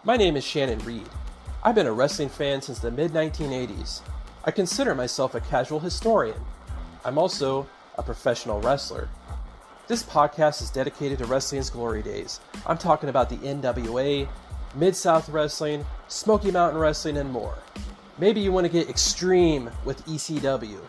My name is Shannon Reed. I've been a wrestling fan since the mid-1980s. I consider myself a casual historian. I'm also a professional wrestler. This podcast is dedicated to wrestling's glory days. I'm talking about the NWA, Mid-South Wrestling, Smoky Mountain Wrestling, and more. Maybe you want to get extreme with ECW.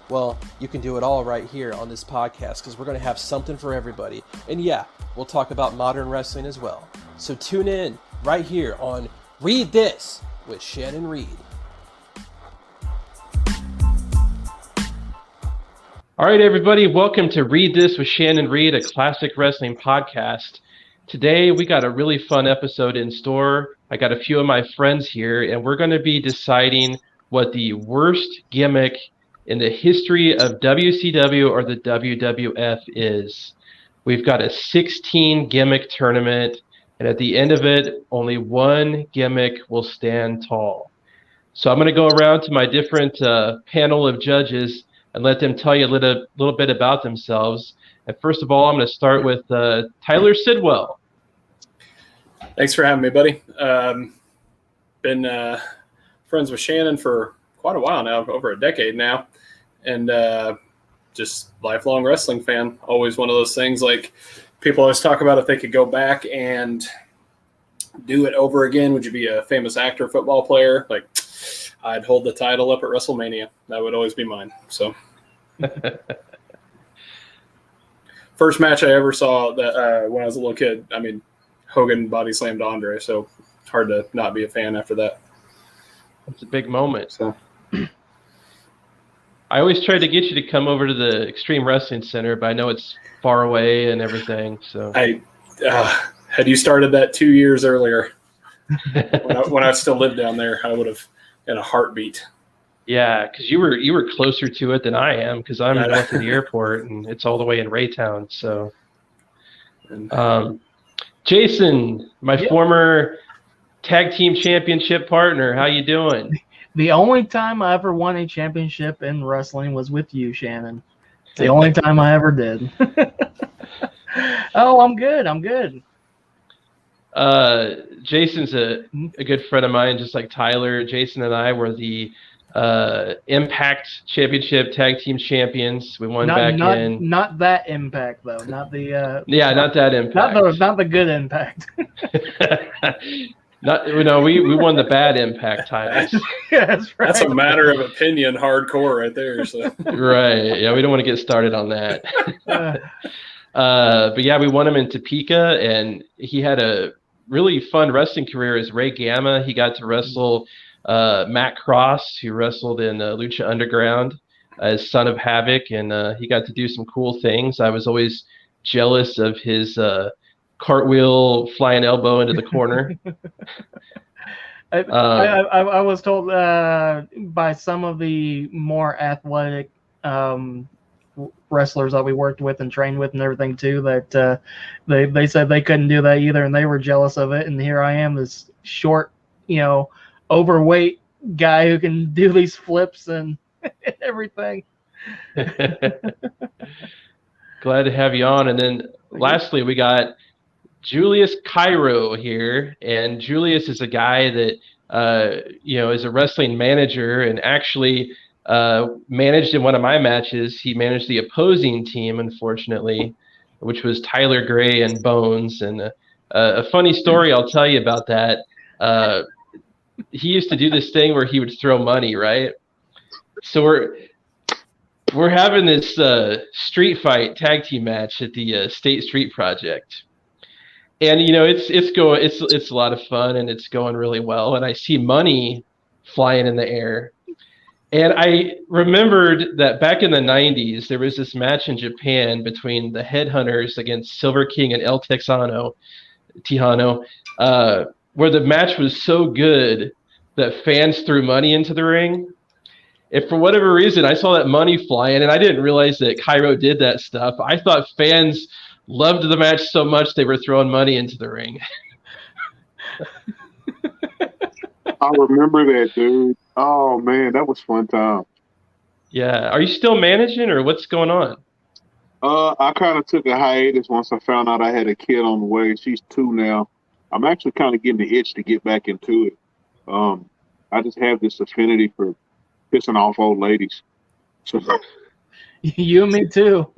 Well, you can do it all right here on this podcast because we're going to have something for everybody. And yeah, we'll talk about modern wrestling as well. So tune in right here on Read This with Shannon Reed. All right, everybody, welcome to Read This with Shannon Reed, a classic wrestling podcast. Today, we got a really fun episode in store. I got a few of my friends here, and we're going to be deciding what the worst gimmick in the history of WCW or the WWF is. We've got a 16 gimmick tournament, and at the end of it, only one gimmick will stand tall. So I'm going to go around to my different panel of judges and let them tell you a little bit about themselves. And first of all, I'm going to start with Tyler Sidwell. Thanks for having me, buddy. Been friends with Shannon for quite a while now, over a decade now, and just lifelong wrestling fan. Always one of those things like people always talk about if they could go back and do it over again, would you be a famous actor, football player? Like, I'd hold the title up at WrestleMania. That would always be mine. So, first match I ever saw that when I was a little kid, I mean, Hogan body slammed Andre, so hard to not be a fan after that. It's a big moment. So, I always try to get you to come over to the Extreme Wrestling Center, but I know it's far away and everything. So had you started that 2 years earlier, when I still lived down there, I would have in a heartbeat. Yeah, because you were closer to it than I am, because I'm north of the airport and it's all the way in Raytown. So, Jason, my former tag team championship partner, how you doing? The only time I ever won a championship in wrestling was with you, Shannon. It's the only time I ever did. Oh, I'm good. Jason's a good friend of mine, just like Tyler. Jason and I were the Impact Championship Tag Team Champions. We won Not that Impact though. Not the. Not that Impact. Not the good Impact. We won the bad Impact titles. Yeah, that's right. That's a matter of opinion, hardcore right there. So. Right. Yeah, we don't want to get started on that. But yeah, we won him in Topeka, and he had a really fun wrestling career as Ray Gamma. He got to wrestle Matt Cross, who wrestled in Lucha Underground as Son of Havoc, and he got to do some cool things. I was always jealous of his cartwheel flying elbow into the corner. I was told by some of the more athletic wrestlers that we worked with and trained with and everything too, that they said they couldn't do that either, and they were jealous of it. And here I am, this short, overweight guy who can do these flips and everything. Glad to have you on. And then lastly, we got Julius Cairo here, and Julius is a guy that is a wrestling manager, and actually managed in one of my matches. He managed the opposing team, unfortunately, which was Tyler Gray and Bones. And a funny story I'll tell you about that. He used to do this thing where he would throw money, right? So we're having this street fight tag team match at the State Street Project. And it's a lot of fun, and it's going really well. And I see money flying in the air, and I remembered that back in the '90s there was this match in Japan between the Headhunters against Silver King and El Texano, where the match was so good that fans threw money into the ring. If for whatever reason I saw that money flying, and I didn't realize that Cairo did that stuff, I thought fans loved the match so much they were throwing money into the ring. I remember that, dude. Oh, man, that was fun time. Yeah. Are you still managing, or what's going on? I kind of took a hiatus once I found out I had a kid on the way. She's 2 now. I'm actually kind of getting the itch to get back into it. I just have this affinity for pissing off old ladies. So, You and me too.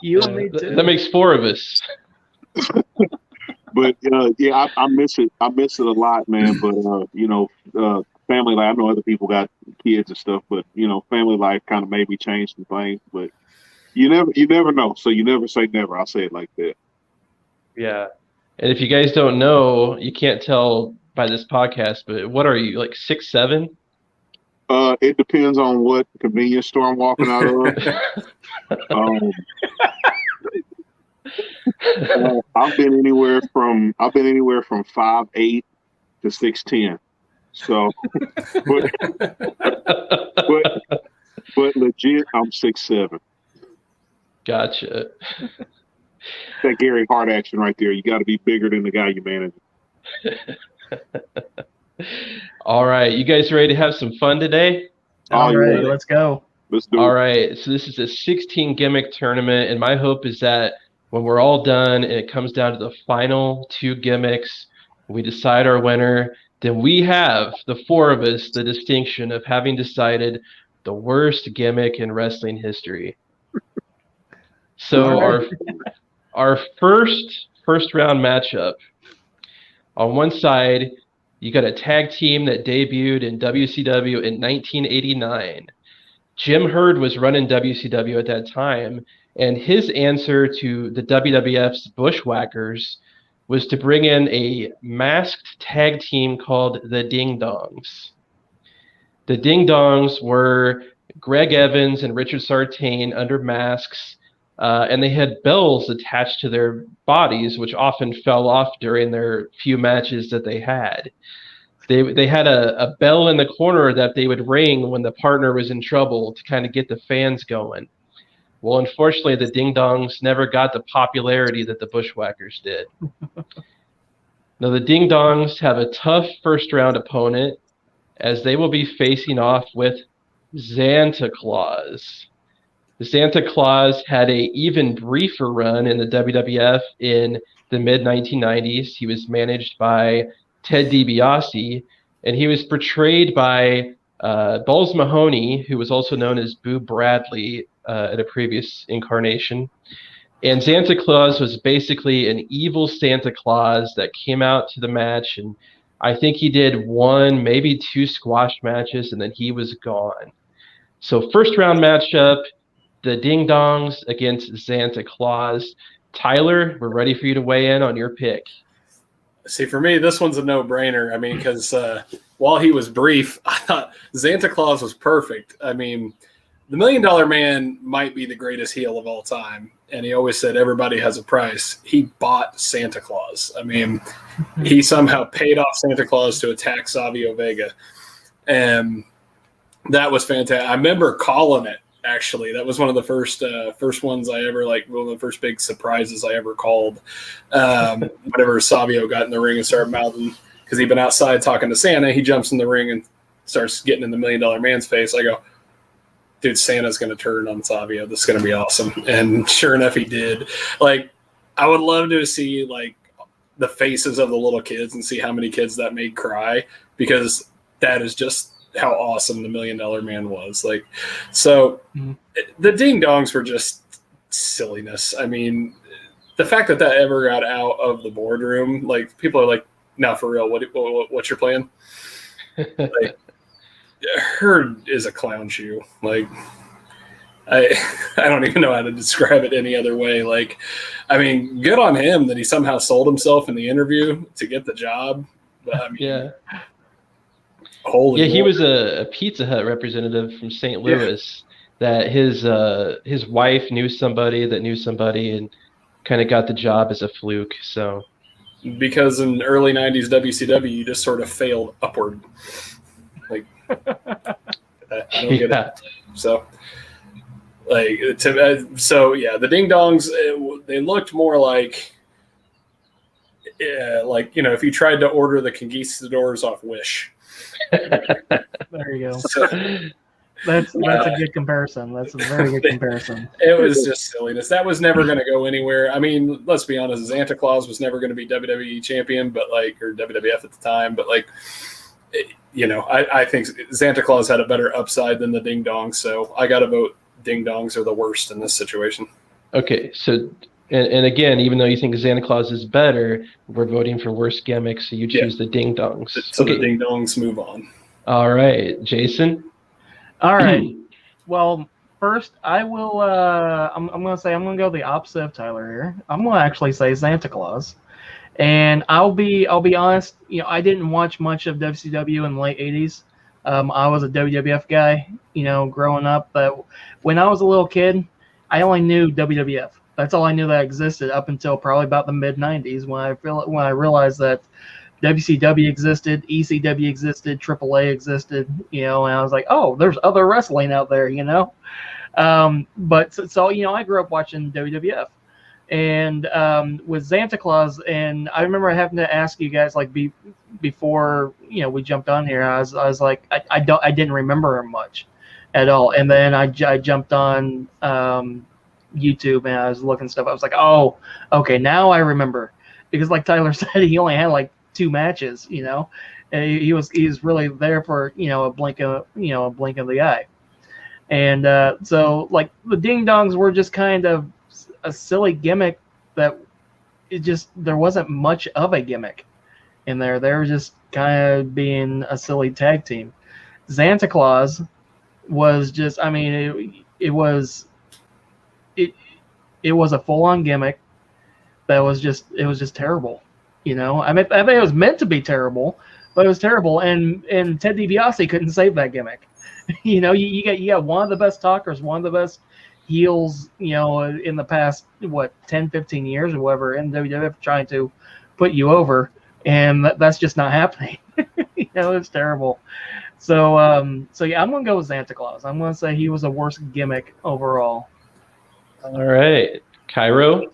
You and me too. That makes 4 of us. but yeah, I miss it. I miss it a lot, man. But family life. I know other people got kids and stuff, but family life kind of made me change some things. But you never know. So you never say never. I'll say it like that. Yeah. And if you guys don't know, you can't tell by this podcast, but what are you, like 6'7"? It depends on what convenience store I'm walking out of. I've been anywhere from 5'8" to 6'10". So, but legit, I'm 6'7". Gotcha. That Gary Hart action right there. You got to be bigger than the guy you manage. All right, you guys ready to have some fun today? All right, let's go. Let's do it. All right, so this is a 16 gimmick tournament, and my hope is that when we're all done and it comes down to the final 2 gimmicks, we decide our winner, then we have, the 4 of us, the distinction of having decided the worst gimmick in wrestling history. So our first round matchup, on one side, you got a tag team that debuted in WCW in 1989. Jim Herd was running WCW at that time, and his answer to the WWF's Bushwhackers was to bring in a masked tag team called the Ding Dongs. The Ding Dongs were Greg Evans and Richard Sartain under masks, and they had bells attached to their bodies, which often fell off during their few matches that they had. They had a bell in the corner that they would ring when the partner was in trouble to kind of get the fans going. Well, unfortunately, the Ding Dongs never got the popularity that the Bushwhackers did. Now, the Ding Dongs have a tough first-round opponent, as they will be facing off with Santa Claus. Santa Claus had an even briefer run in the WWF in the mid-1990s. He was managed by Ted DiBiase, and he was portrayed by Balls Mahoney, who was also known as Boo Bradley at a previous incarnation. And Santa Claus was basically an evil Santa Claus that came out to the match, and I think he did 1, maybe 2 squash matches, and then he was gone. So first round matchup, the Ding Dongs against Santa Claus. Tyler, we're ready for you to weigh in on your pick. See, for me, this one's a no-brainer. I mean, because while he was brief, I thought Santa Claus was perfect. I mean, the $1 Million Man might be the greatest heel of all time, and he always said everybody has a price. He bought Santa Claus. I mean, he somehow paid off Santa Claus to attack Savio Vega, and that was fantastic. I remember calling it. Actually, that was one of the first ones I ever, like, one of the first big surprises I ever called. Whenever Savio got in the ring and started mouthing, because he'd been outside talking to Santa, he jumps in the ring and starts getting in the $1 Million Man's face. I go, dude, Santa's going to turn on Savio. This is going to be awesome. And sure enough, he did. Like, I would love to see, like, the faces of the little kids and see how many kids that made cry, because that is just how awesome the $1 Million Man was. Like, so the Ding Dongs were just silliness. I mean, the fact that ever got out of the boardroom, like, people are like, no, for real, what's your plan? Like, Herd is a clown shoe. Like, I don't even know how to describe it any other way. Like, I mean, good on him that he somehow sold himself in the interview to get the job. But I mean, yeah. Holy he was a Pizza Hut representative from St. Louis that his wife knew somebody that knew somebody and kind of got the job as a fluke. So because in early 90s WCW, you just sort of failed upward. Like, I don't get it. So, like, the Ding Dongs, they looked more like, if you tried to order the Conquistadors off Wish. There you go. That's a good comparison. That's a very good comparison. It was just silliness. That was never going to go anywhere. I mean, let's be honest. Santa Claus was never going to be WWE champion, but or WWF at the time. But I think Santa Claus had a better upside than the Ding Dongs. So I got to vote Ding Dongs are the worst in this situation. Okay, so and again, even though you think Santa Claus is better, we're voting for worst gimmick, so you choose the Ding Dongs. So the Ding Dongs move on. All right, Jason. All right. Well, first I will. I'm gonna go the opposite of Tyler here. I'm gonna actually say Santa Claus, and I'll be honest. I didn't watch much of WCW in the late '80s. I was a WWF guy, growing up. But when I was a little kid, I only knew WWF. That's all I knew that existed up until probably about the mid '90s when I realized that WCW existed, ECW existed, AAA existed, and I was like, oh, there's other wrestling out there, But so I grew up watching WWF, and with Santa Claus, and I remember having to ask you guys before we jumped on here. I was like, I didn't remember him much at all, and then I jumped on YouTube and I was looking stuff. I was like, oh, okay, now I remember, because like Tyler said, he only had 2 matches, and he was really there for a blink of the eye, and so the Ding Dongs were just kind of a silly gimmick that there wasn't much of a gimmick in there. They were just kind of being a silly tag team. Santa Claus was just, it was a full-on gimmick that was just terrible. I think it was meant to be terrible, but it was terrible, and Ted DiBiase couldn't save that gimmick. You got one of the best talkers, one of the best heels, in the past 10, 15 years or whatever in WWF trying to put you over, and that's just not happening. It's terrible. So yeah, I'm gonna go with Santa Claus. I'm gonna say he was the worst gimmick overall. All right, Cairo.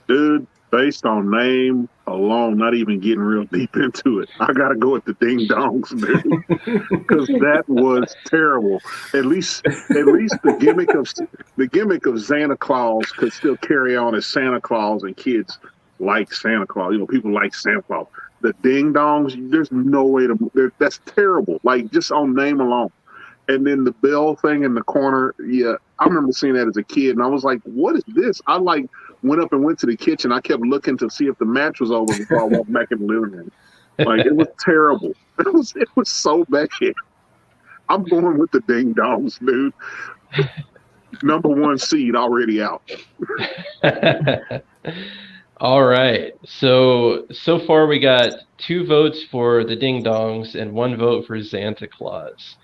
Dude, based on name alone, not even getting real deep into it, I gotta go with the Ding Dongs, dude, because that was terrible. At least the gimmick of Santa Claus could still carry on as Santa Claus, and kids like Santa Claus. People like Santa Claus. The Ding Dongs, there's no way to. That's terrible. Just on name alone. And then the bell thing in the corner, yeah, I remember seeing that as a kid, and I was like, what is this? I went up and went to the kitchen. I kept looking to see if the match was over before I walked back in the living room. It was terrible. It was so bad. I'm going with the Ding Dongs, dude. Number 1 seed already out. All right. So far we got 2 votes for the Ding Dongs and 1 vote for Santa Claus.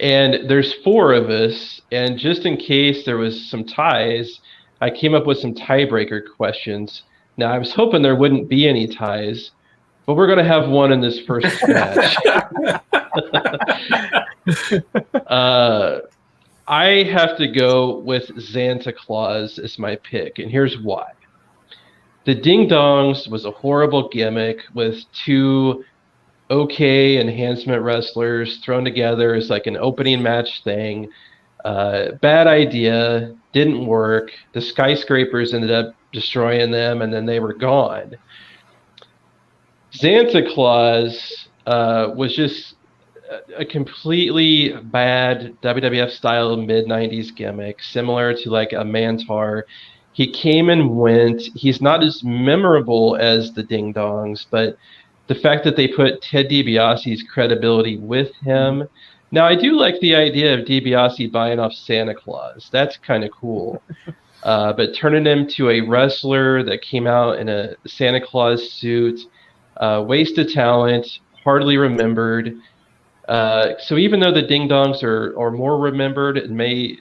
And there's 4 of us, and just in case there was some ties, I came up with some tiebreaker questions. Now, I was hoping there wouldn't be any ties, but we're going to have one in this first match. I have to go with Santa Claus as my pick, and here's why. The Ding Dongs was a horrible gimmick with 2 okay enhancement wrestlers thrown together as an opening match thing. Bad idea, didn't work. The skyscrapers ended up destroying them, and then they were gone. Santa Claus was just a completely bad WWF style mid-90s gimmick, similar to a Mantar. He came and went. He's not as memorable as the Ding Dongs, but the fact that they put Ted DiBiase's credibility with him. Now, I do like the idea of DiBiase buying off Santa Claus. That's kind of cool. But turning him to a wrestler that came out in a Santa Claus suit, waste of talent, hardly remembered. So even though the Ding Dongs are more remembered and may,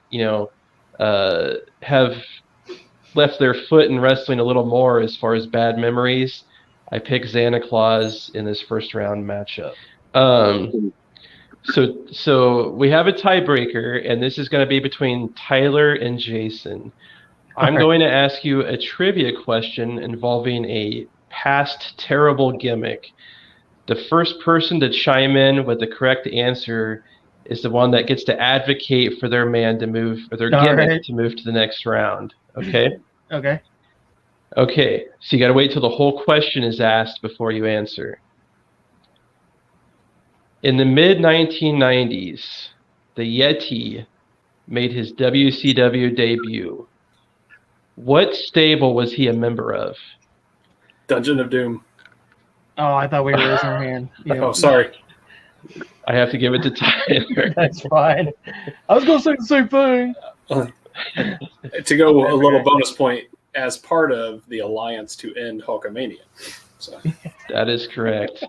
have left their foot in wrestling a little more as far as bad memories, I pick Santa Claus in this first round matchup. So we have a tiebreaker, and this is going to be between Tyler and Jason. I'm going to ask you a trivia question involving a past terrible gimmick. The first person to chime in with the correct answer is the one that gets to advocate for their man to move, or their gimmick to move to the next round. Okay? Okay. Okay, so you got to wait till the whole question is asked before you answer. In the mid-1990s, the Yeti made his WCW debut. What stable was he a member of? Dungeon of Doom. Oh, I thought we were raising our hand. Oh, sorry. I have to give it to Tyler. That's fine. I was going to say the same thing. To go a little bonus point, as part of the alliance to end Hulkamania. So that is correct.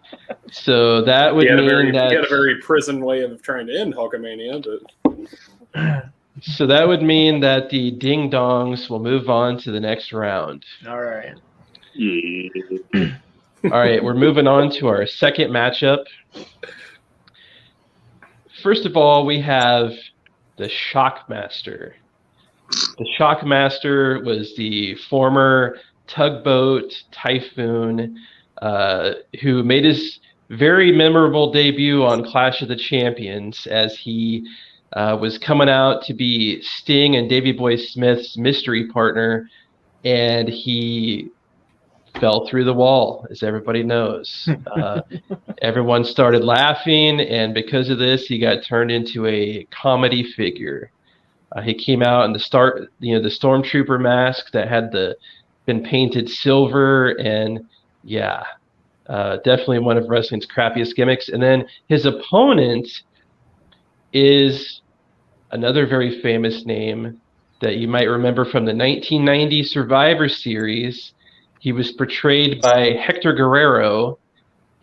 So that would mean that he had a very prison way of trying to end Hulkamania, but so that would mean that the Ding Dongs will move on to the next round. All right. All right, we're moving on to our second matchup. First of all, we have the Shockmaster. The Shockmaster was the former Tugboat Typhoon who made his very memorable debut on Clash of the Champions as he was coming out to be Sting and Davey Boy Smith's mystery partner, and he fell through the wall, as everybody knows. Everyone started laughing, and because of this, he got turned into a comedy figure. He came out in the stormtrooper mask that had been painted silver, and definitely one of wrestling's crappiest gimmicks. And then his opponent is another very famous name that you might remember from the 1990 Survivor Series. He was portrayed by Hector Guerrero,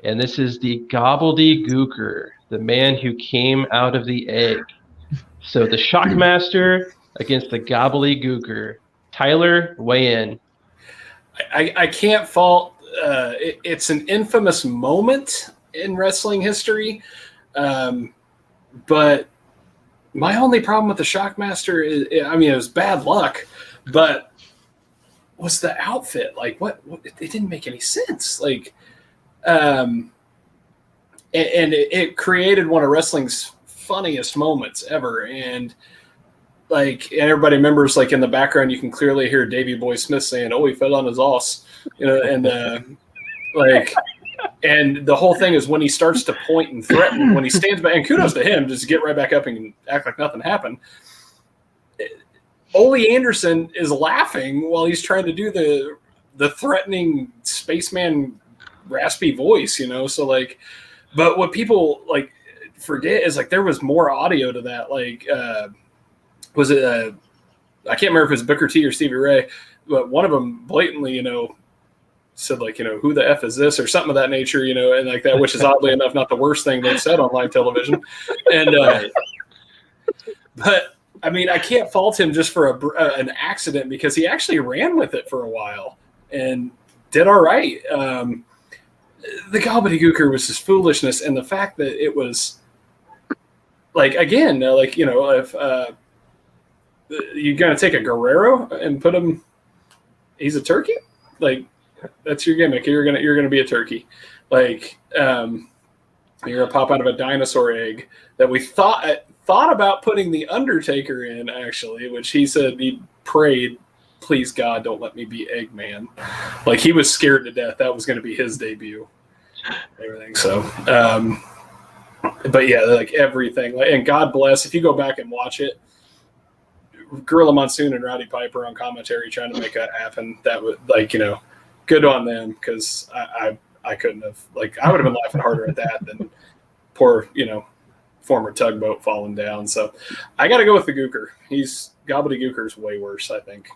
and this is the Gobbledygooker, the man who came out of the egg. So the Shockmaster against the Gobbledygooker. Tyler, weigh in. I can't fault. It's an infamous moment in wrestling history, but my only problem with the Shockmaster is, it was bad luck, but was the outfit. Like, what it didn't make any sense. Like, and it created one of wrestling's funniest moments ever. And like, everybody remembers, like, in the background, you can clearly hear Davey Boy Smith saying, "Oh, he fell on his ass," and and the whole thing is when he starts to point and threaten, when he stands back, and kudos to him, just get right back up and act like nothing happened. Ole Anderson is laughing while he's trying to do the threatening spaceman raspy voice, So like, but what people like forget is, like, there was more audio to that. Like, was it? I can't remember if it was Booker T or Stevie Ray, but one of them blatantly, said, like, who the F is this, or something of that nature, and like that, which is oddly enough not the worst thing they've said on live television. And but I mean, I can't fault him just for an accident, because he actually ran with it for a while and did all right. The Gobbledygooker was just foolishness, and the fact that it was, like, again, like, if you're going to take a Guerrero and put him, he's a turkey, like, that's your gimmick. You're gonna be a turkey, like, you're gonna pop out of a dinosaur egg that we thought about putting the Undertaker in, actually, which he said he prayed, "Please God, don't let me be Eggman." Like, he was scared to death that was going to be his debut. Everything. So, but yeah, like, everything. Like, and God bless, if you go back and watch it, Gorilla Monsoon and Rowdy Piper on commentary trying to make that happen. That would, like, good on them, because I couldn't have, like, I would have been laughing harder at that than poor, former Tugboat falling down. So I got to go with the Gooker. Gobbledygooker's way worse, I think.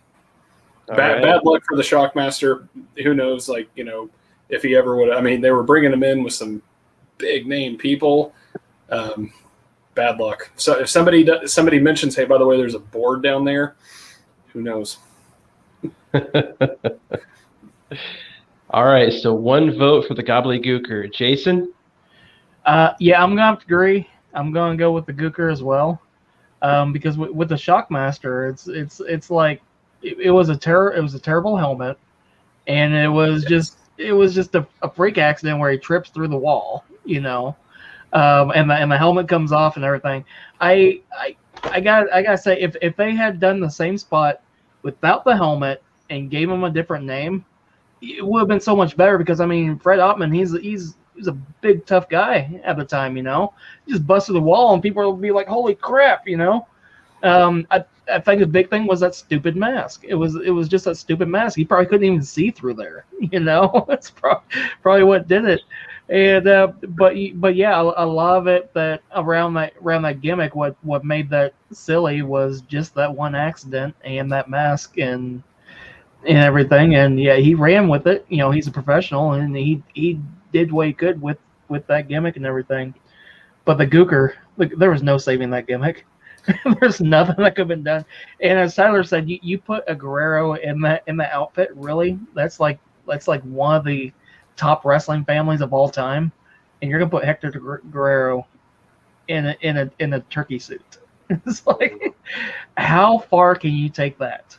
Bad luck for the Shockmaster. Who knows, like, if he ever would. I mean, they were bringing him in with some big name people. Bad luck. So if somebody mentions, "Hey, by the way, there's a board down there," who knows? All right, so one vote for the Gobbledygooker. Jason? Yeah, I'm gonna have to agree. I'm gonna go with the Gooker as well, because with the Shockmaster, it's like it was a terrible helmet, and it was just just a freak accident where he trips through the wall, and the helmet comes off and everything. I gotta say, if they had done the same spot without the helmet and gave him a different name, it would have been so much better. Because I mean, Fred Ottman, he's a big tough guy at the time, He just busted the wall and people would be like, "Holy crap!" I think the big thing was that stupid mask. It was just that stupid mask. He probably couldn't even see through there. That's probably what did it. And but yeah, a lot of it that around that gimmick, what made that silly was just that one accident and that mask and everything. And yeah, he ran with it. He's a professional and he did what he could with that gimmick and everything. But the Gooker, there was no saving that gimmick. There's nothing that could have been done. And as Tyler said, you put a Guerrero in that outfit, really? That's like one of the top wrestling families of all time, and you're gonna put Hector Guerrero in a turkey suit. It's like, how far can you take that?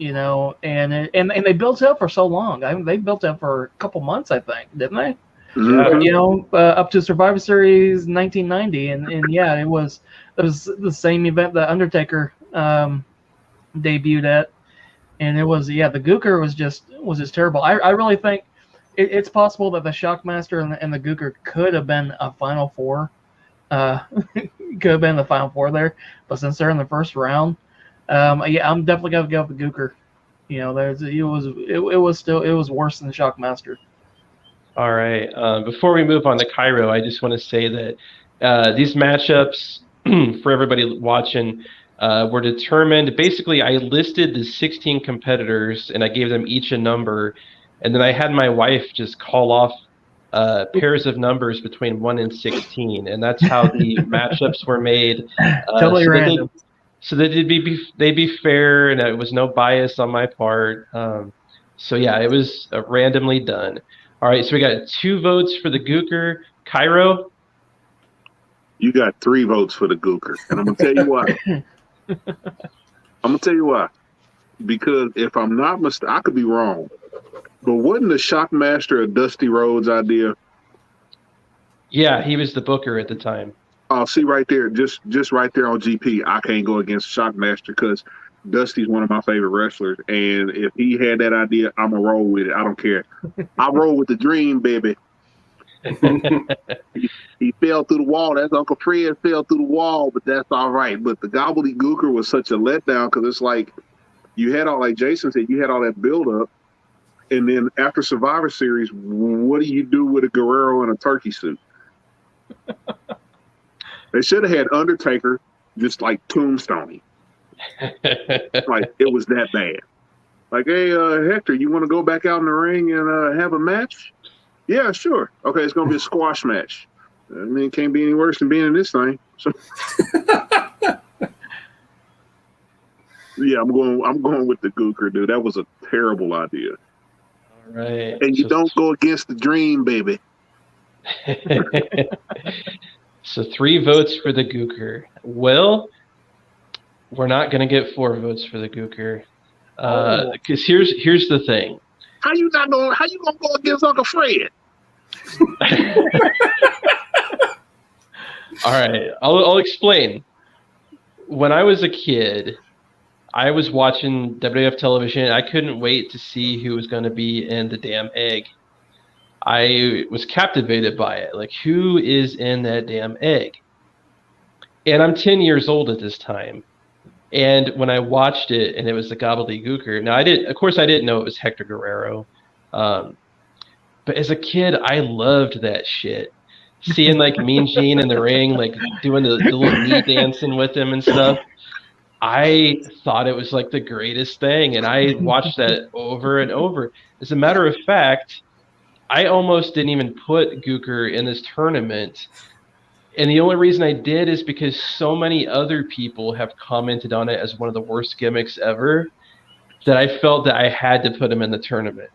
And they built it up for so long. I mean, they built it up for a couple months, I think, didn't they? Mm-hmm. Up to Survivor Series 1990, and yeah, it was the same event that Undertaker debuted at, and it was, the Gooker was just terrible. I really think it's possible that the Shockmaster and the Gooker could have been a Final Four, could have been the Final Four there, but since they're in the first round, I'm definitely gonna go with the Gooker. It was worse than the Shockmaster. All right. Before we move on to Cairo, I just want to say that these matchups for everybody watching were determined. Basically, I listed the 16 competitors and I gave them each a number, and then I had my wife just call off pairs of numbers between 1 and 16, and that's how the matchups were made. Totally random. So that they'd be fair, and it was no bias on my part. So yeah, it was randomly done. All right, so we got 2 votes for the Gooker. Cairo? You got 3 votes for the Gooker. And I'm going to tell you why. I'm going to tell you why. Because if I'm not mistaken, I could be wrong, but wasn't the Shockmaster a Dusty Rhodes idea? Yeah, he was the booker at the time. Oh, see right there, just right there on GP, I can't go against Shockmaster because Dusty's one of my favorite wrestlers, and if he had that idea, I'm gonna roll with it. I don't care. I roll with the dream, baby. he fell through the wall. That's Uncle Fred fell through the wall, but that's all right. But the Gobbledygooker was such a letdown because it's like you had all, like Jason said, you had all that build up, and then after Survivor Series, what do you do with a Guerrero in a turkey suit? They should have had Undertaker just like tombstoning. Like it was that bad. Like, hey, Hector, you want to go back out in the ring and have a match? Yeah, sure. Okay, it's gonna be a squash match. I mean, it can't be any worse than being in this thing. So, yeah, I'm going with the Gooker, dude. That was a terrible idea. All right. And you don't go against the dream, baby. So 3 votes for the Gooker. Well, we're not going to get 4 votes for the Gooker. Because here's the thing. How you gonna go against Uncle Fred? All right, I'll explain. When I was a kid, I was watching WWF television. I couldn't wait to see who was going to be in the damn egg. I was captivated by it. Like, who is in that damn egg? And I'm 10 years old at this time. And when I watched it, and it was the Gobbledygooker. Now, I didn't know it was Hector Guerrero. But as a kid, I loved that shit. Seeing like Mean Gene in the ring, like doing the little knee dancing with him and stuff. I thought it was like the greatest thing. And I watched that over and over. As a matter of fact, I almost didn't even put Gooker in this tournament. And the only reason I did is because so many other people have commented on it as one of the worst gimmicks ever that I felt that I had to put him in the tournament.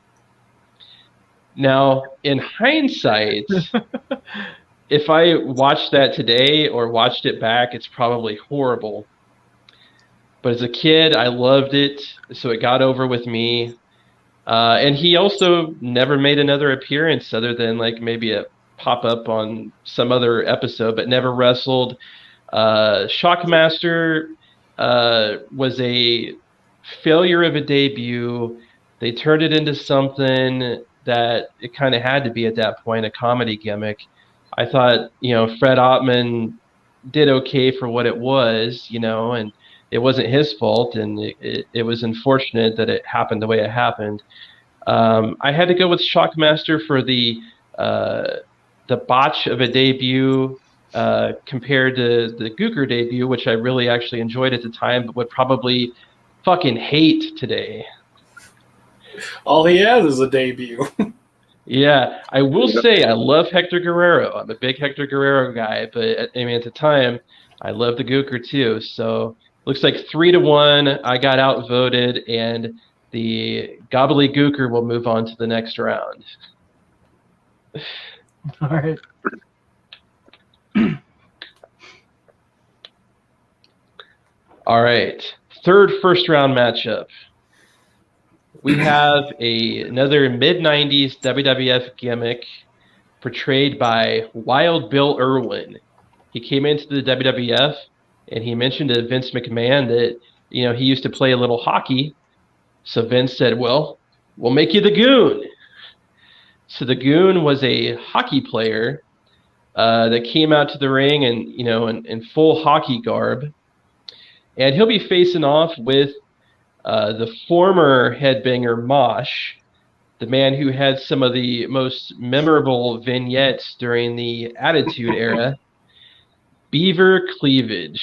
Now, in hindsight, if I watched that today or watched it back, it's probably horrible. But as a kid, I loved it, so it got over with me. And he also never made another appearance other than like maybe a pop up on some other episode, but never wrestled. Shockmaster was a failure of a debut. They turned it into something that it kind of had to be at that point, a comedy gimmick. I thought, Fred Ottman did okay for what it was, and it wasn't his fault, and it was unfortunate that it happened the way it happened. I had to go with Shockmaster for the botch of a debut compared to the Gooker debut, which I really actually enjoyed at the time, but would probably fucking hate today. All he has is a debut. Yeah, I will say I love Hector Guerrero. I'm a big Hector Guerrero guy, but at the time, I love the Gooker too. So looks like 3-1. I got outvoted, and the Gobbledygooker will move on to the next round. All right. All right. Third first round matchup. We have another mid-90s WWF gimmick portrayed by Wild Bill Irwin. He came into the WWF and he mentioned to Vince McMahon that, he used to play a little hockey. So Vince said, well, we'll make you the Goon. So the Goon was a hockey player that came out to the ring and, in full hockey garb. And he'll be facing off with the former headbanger Mosh, the man who had some of the most memorable vignettes during the Attitude Era, Beaver Cleavage.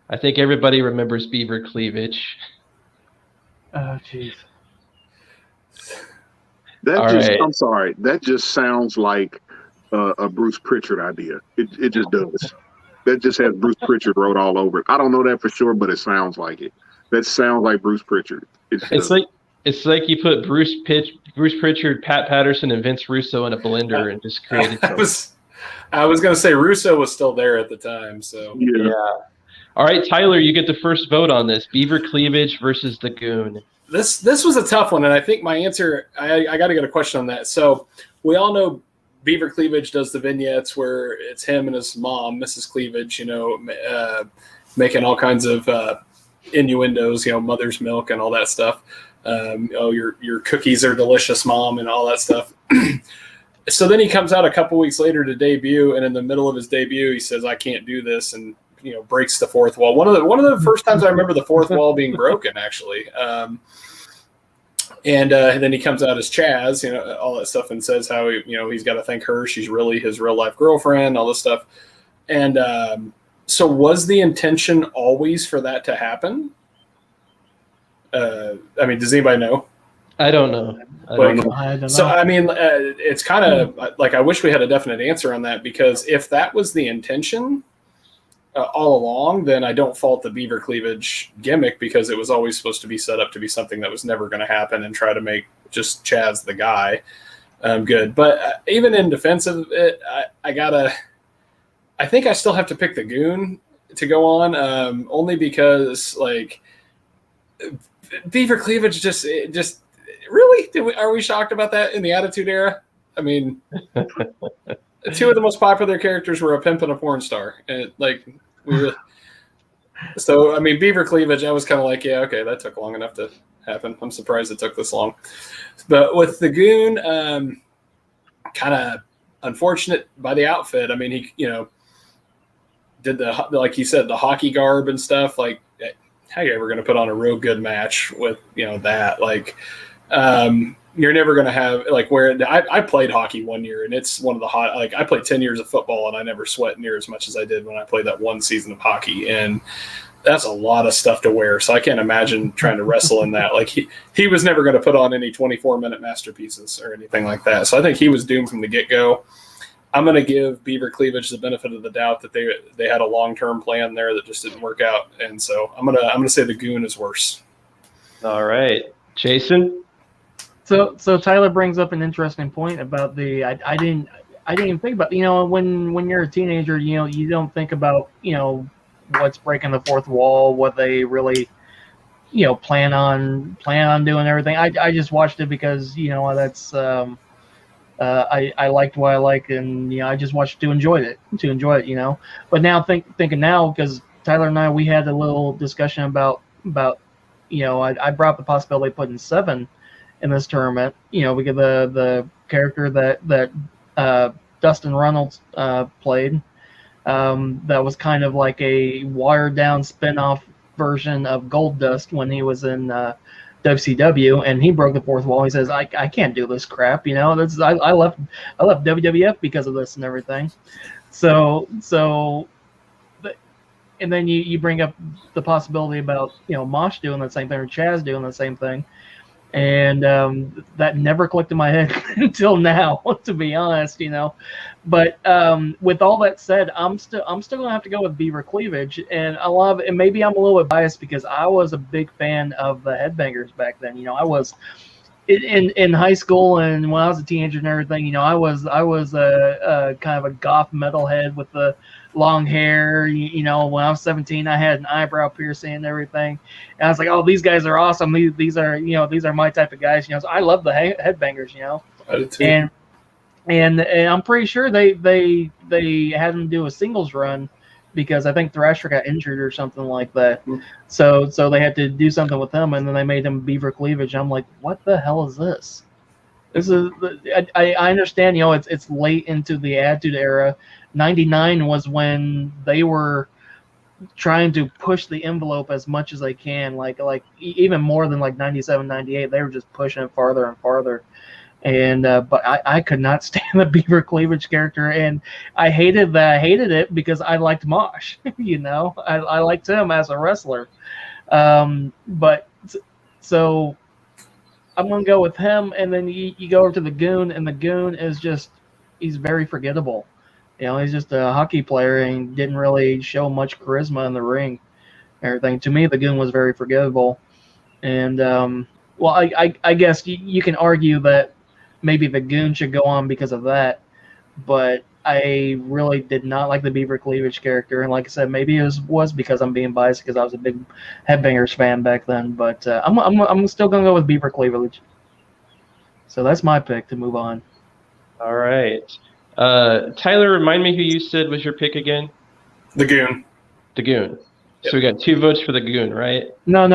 I think everybody remembers Beaver Cleavage. Oh, jeez. I'm sorry. That just sounds like a Bruce Pritchard idea. It just does. That just has Bruce Pritchard wrote all over it. I don't know that for sure, but it sounds like it. That sounds like Bruce Pritchard. It's like you put Bruce Pritchard, Pat Patterson, and Vince Russo in a blender and just created something. I was going to say Russo was still there at the time, so yeah. All right, Tyler, you get the first vote on this. Beaver Cleavage versus the Goon. This was a tough one, and I think my answer, I got to get a question on that. So we all know Beaver Cleavage does the vignettes where it's him and his mom, Mrs. Cleavage, making all kinds of innuendos, mother's milk and all that stuff. Your cookies are delicious, Mom, and all that stuff. So then he comes out a couple weeks later to debut, and in the middle of his debut, he says, "I can't do this," and breaks the fourth wall. One of the first times I remember the fourth wall being broken, actually. And then he comes out as Chaz, all that stuff, and says how he's got to thank her. She's really his real life girlfriend, all this stuff. And so was the intention always for that to happen? Does anybody know? I don't know. I don't know. So, it's kind of like I wish we had a definite answer on that, because if that was the intention all along, then I don't fault the Beaver Cleavage gimmick, because it was always supposed to be set up to be something that was never going to happen and try to make just Chaz the guy good. But even in defense of it, I think I still have to pick the Goon to go on, only because Beaver Cleavage just really, are we shocked about that in the Attitude Era? Two of the most popular characters were a pimp and a porn star, and Beaver Cleavage, I was kind of like, yeah, okay, that took long enough to happen. I'm surprised it took this long. But with the Goon, kind of unfortunate by the outfit. He did like he said, the hockey garb and stuff. Like, how are you ever going to put on a real good match with that? You're never going to have where I played hockey one year, and it's one of the hot. I played 10 years of football, and I never sweat near as much as I did when I played that one season of hockey, and that's a lot of stuff to wear. So I can't imagine trying to wrestle in that. He was never going to put on any 24-minute masterpieces or anything like that. So I think he was doomed from the get-go. I'm going to give Beaver Cleavage the benefit of the doubt that they had a long-term plan there that just didn't work out, and so I'm gonna say the Goon is worse. All right, Jason. So Tyler brings up an interesting point about the I didn't even think about when you're a teenager, you don't think about what's breaking the fourth wall, what they really plan on doing everything. I just watched it because that's I liked what I liked, and I just watched to enjoy it. But now thinking now, because Tyler and I, we had a little discussion about I brought the possibility of putting 7 in this tournament. Because the character that Dustin Reynolds played, that was kind of like a watered down spin-off version of Goldust when he was in WCW, and he broke the fourth wall. He says, "I can't do this crap." That's I left WWF because of this and everything. So, and then you bring up the possibility about Mosh doing the same thing or Chaz doing the same thing, and that never clicked in my head until now, to be honest. But with all that said, I'm still gonna have to go with Beaver Cleavage, and I love it. And maybe I'm a little bit biased because I was a big fan of the Headbangers back then. I was in high school and when I was a teenager and everything. I was a kind of a goth metalhead with the long hair. When I was 17, I had an eyebrow piercing and everything, and I was like, "Oh, these guys are awesome. These are my type of guys." So I love the Headbangers. I did too. And I'm pretty sure they had them do a singles run because I think Thrasher got injured or something like that. So they had to do something with him, and then they made him Beaver Cleavage. I'm like, what the hell is this? This is I understand. It's late into the Attitude Era. 99 was when they were trying to push the envelope as much as they can, like even more than like 97, 98. They were just pushing it farther and farther. And but I could not stand the Beaver Cleavage character, and I hated it because I liked Mosh. I liked him as a wrestler. But so I'm gonna go with him, and then you go over to the Goon, and the Goon is he's very forgettable. He's just a hockey player and didn't really show much charisma in the ring. Everything to me, the Goon was very forgettable, and well, I guess you can argue that maybe the Goon should go on because of that, but I really did not like the Beaver Cleavage character, and like I said, maybe it was because I'm being biased because I was a big Headbangers fan back then. But I'm still gonna go with Beaver Cleavage. So that's my pick to move on. All right, Tyler, remind me who you said was your pick again. The Goon. The Goon. Yep. So we got 2 votes for the Goon, right? No.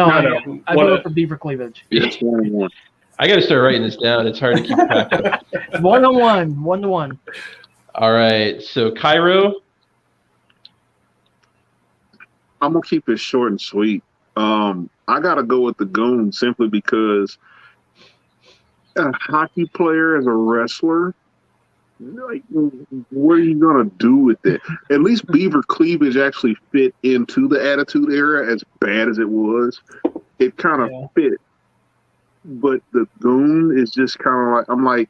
I voted for Beaver Cleavage. Yes, 1-1. I got to start writing this down. It's hard to keep track of. 1-1. All right. So Cairo. I'm gonna keep it short and sweet. I gotta go with the Goon simply because a hockey player as a wrestler, like, what are you gonna do with it? At least Beaver Cleavage actually fit into the Attitude Era. As bad as it was, it kind of fit. But the Goon is just kind of like, I'm like,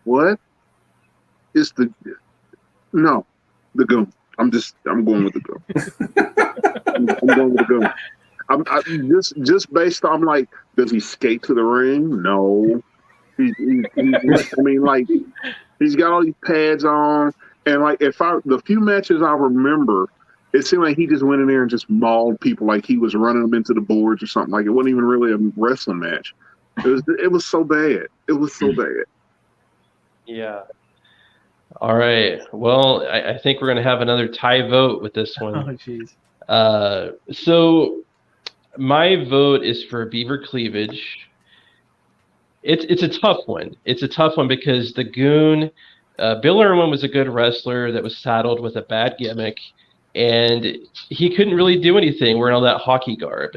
what? It's the Goon. I'm going with the Goon. I'm going with the Goon. I'm just based on, like, does he skate to the ring? No. I mean, like, he's got all these pads on, and like, the few matches I remember, it seemed like he just went in there and just mauled people, like he was running them into the boards or something. Like, it wasn't even really a wrestling match. It was so bad. It was so bad. Yeah. All right. Well, I think we're going to have another tie vote with this one. Oh, jeez. So my vote is for Beaver Cleavage. It's a tough one. It's a tough one because the Goon, Bill Irwin was a good wrestler that was saddled with a bad gimmick, and he couldn't really do anything wearing all that hockey garb.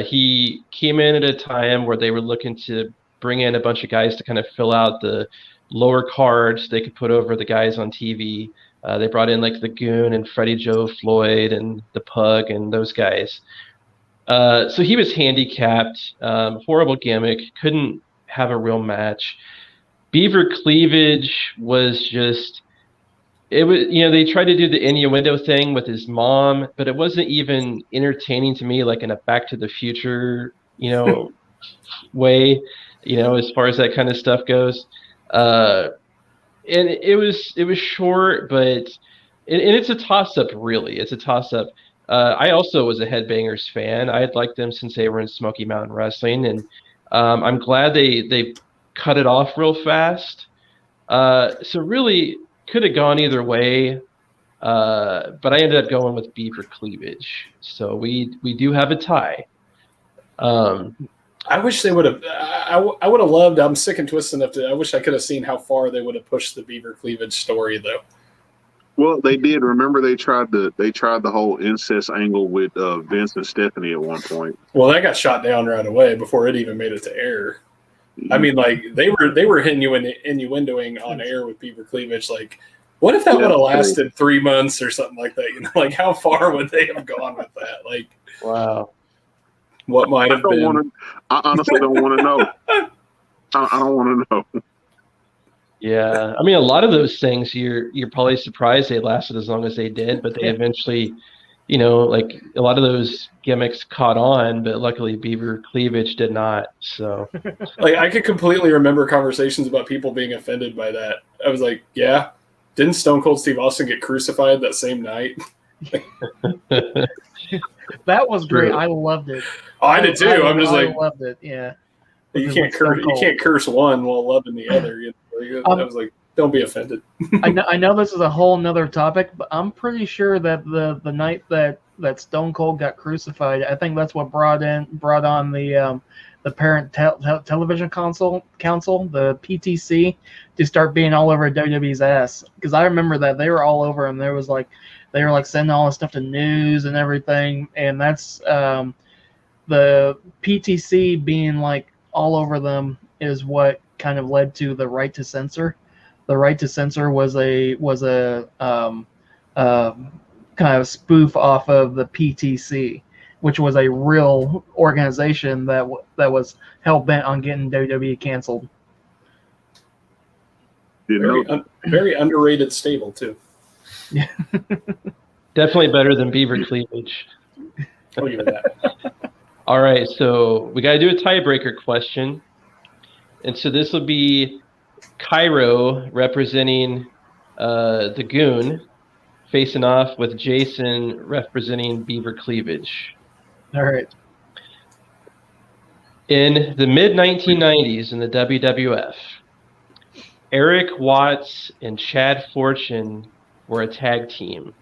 He came in at a time where they were looking to bring in a bunch of guys to kind of fill out the lower cards they could put over the guys on TV. They brought in like the Goon and Freddie Joe Floyd and the Pug and those guys. So he was handicapped, horrible gimmick, couldn't have a real match. Beaver Cleavage was just, it was, they tried to do the innuendo thing with his mom, but it wasn't even entertaining to me, like in a Back to the Future, way, as far as that kind of stuff goes. And it was short, but, and it's a toss up, really. It's a toss up. I also was a Headbangers fan. I had liked them since they were in Smoky Mountain Wrestling, and I'm glad they cut it off real fast. So really could have gone either way, but I ended up going with Beaver Cleavage. So we do have a tie. I wish they would have. I would have loved. I'm sick and twisted enough to. I wish I could have seen how far they would have pushed the Beaver Cleavage story, though. Well, they did. Remember, they tried the whole incest angle with Vince and Stephanie at one point. Well, that got shot down right away before it even made it to air. I mean, like they were innuendoing on air with Beaver Cleavage. Like, what if that would have lasted 3 months or something like that? You know, like how far would they have gone with that? Like, Wow. What might have been? I honestly don't want to know. I don't want to know. Yeah, I mean, a lot of those things you're probably surprised they lasted as long as they did, but they eventually, like a lot of those gimmicks caught on, but luckily Beaver Cleavage did not. So, like, I could completely remember conversations about people being offended by that. I was like, yeah, didn't Stone Cold Steve Austin get crucified that same night? That was great. I loved it. Oh, I did too. I loved it. Yeah. You can't curse one while loving the other. I was like, don't be offended. I know this is a whole nother topic, but I'm pretty sure that the night that Stone Cold got crucified, I think that's what brought on the parent television council, the PTC, to start being all over WWE's ass. Because I remember that they were all over him. They were like sending all this stuff to news and everything, and that's the PTC being like all over them is what kind of led to the right to censor. The right to censor was a kind of spoof off of the PTC, which was a real organization that was hell bent on getting WWE canceled. Very underrated stable too. Yeah. Definitely better than Beaver Cleavage. I'll give it that. All right, so we got to do a tiebreaker question. And so this will be Cairo representing the Goon, facing off with Jason representing Beaver Cleavage. All right. In the mid-1990s in the WWF, Eric Watts and Chad Fortune were a tag team.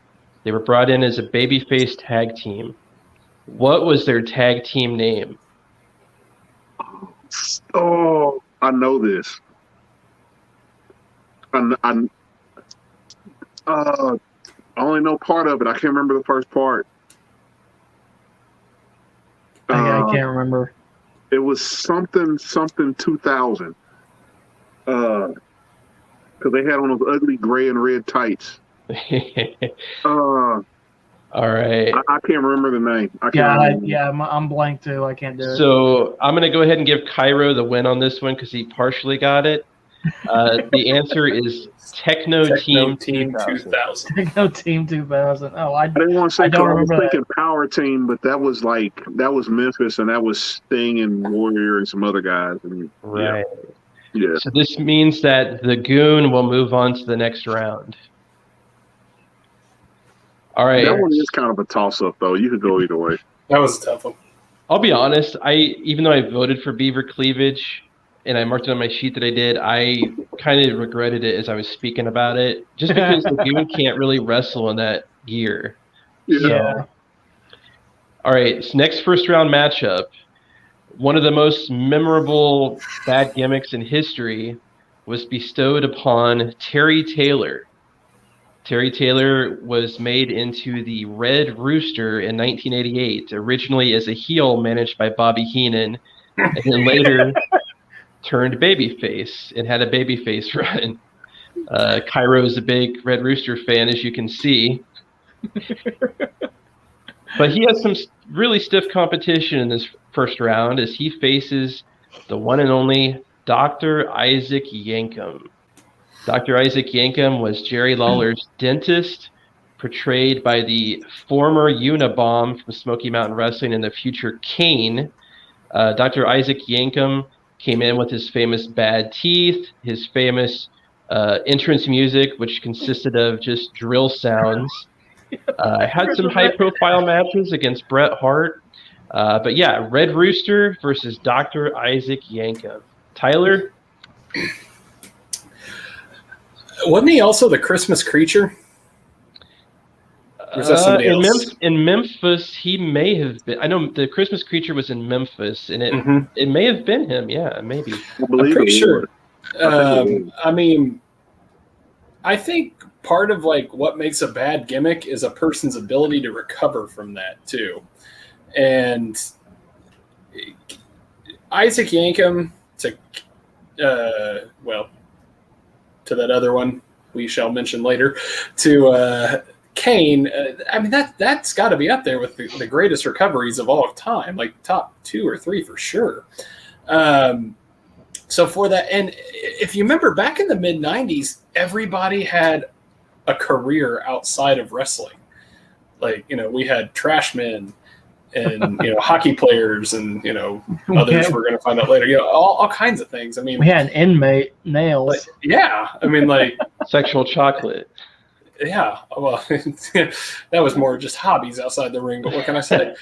They were brought in as a babyface tag team. What was their tag team name? Oh, I know this. I only know part of it. I can't remember the first part. I can't remember. It was something 2000. Because they had on those ugly gray and red tights. All right. I can't remember the name. I'm blank too. I can't do it. So I'm going to go ahead and give Cairo the win on this one because he partially got it. The answer is Techno Team 2000. Techno Team 2000. Oh, I didn't want to say. I don't remember. I was thinking Power Team, but that was Memphis, and that was Sting and Warrior and some other guys. And, right. Yeah. So this means that the Goon will move on to the next round. All right. That one is kind of a toss-up, though. You could go either way. That was a tough one. I'll be honest. Even though I voted for Beaver Cleavage and I marked it on my sheet that I did, I kind of regretted it as I was speaking about it, just because the Goon can't really wrestle in that gear. Yeah. So, all right. So next first round matchup. One of the most memorable bad gimmicks in history was bestowed upon Terry Taylor. Terry Taylor was made into the Red Rooster in 1988, originally as a heel managed by Bobby Heenan, and then later turned babyface and had a babyface run. Cairo is a big Red Rooster fan, as you can see. But he has some really stiff competition in this first round as he faces the one and only Dr. Isaac Yankem. Dr. Isaac Yankem was Jerry Lawler's dentist, portrayed by the former Unabomb from Smoky Mountain Wrestling and the future Kane. Dr. Isaac Yankem came in with his famous bad teeth, his famous entrance music, which consisted of just drill sounds. Had some high-profile matches against Bret Hart. But yeah, Red Rooster versus Dr. Isaac Yankem. Tyler? Wasn't he also the Christmas creature? Or is that somebody else? In Memphis, he may have been. I know the Christmas creature was in Memphis, and it may have been him. Yeah, maybe. I believe I'm pretty sure. I mean, I think part of like what makes a bad gimmick is a person's ability to recover from that too. And Isaac Yankem to that other one we shall mention later, to Kane, I mean that's got to be up there with the greatest recoveries of all time, like top 2 or 3 for sure. So for that, and if you remember back in the mid 90s, everybody had a career outside of wrestling. Like, we had trash men and, hockey players and, others we're going to find out later, all kinds of things. I mean, we had an inmate, Nails. Yeah. I mean, like sexual chocolate. Yeah. Well, that was more just hobbies outside the ring, but what can I say?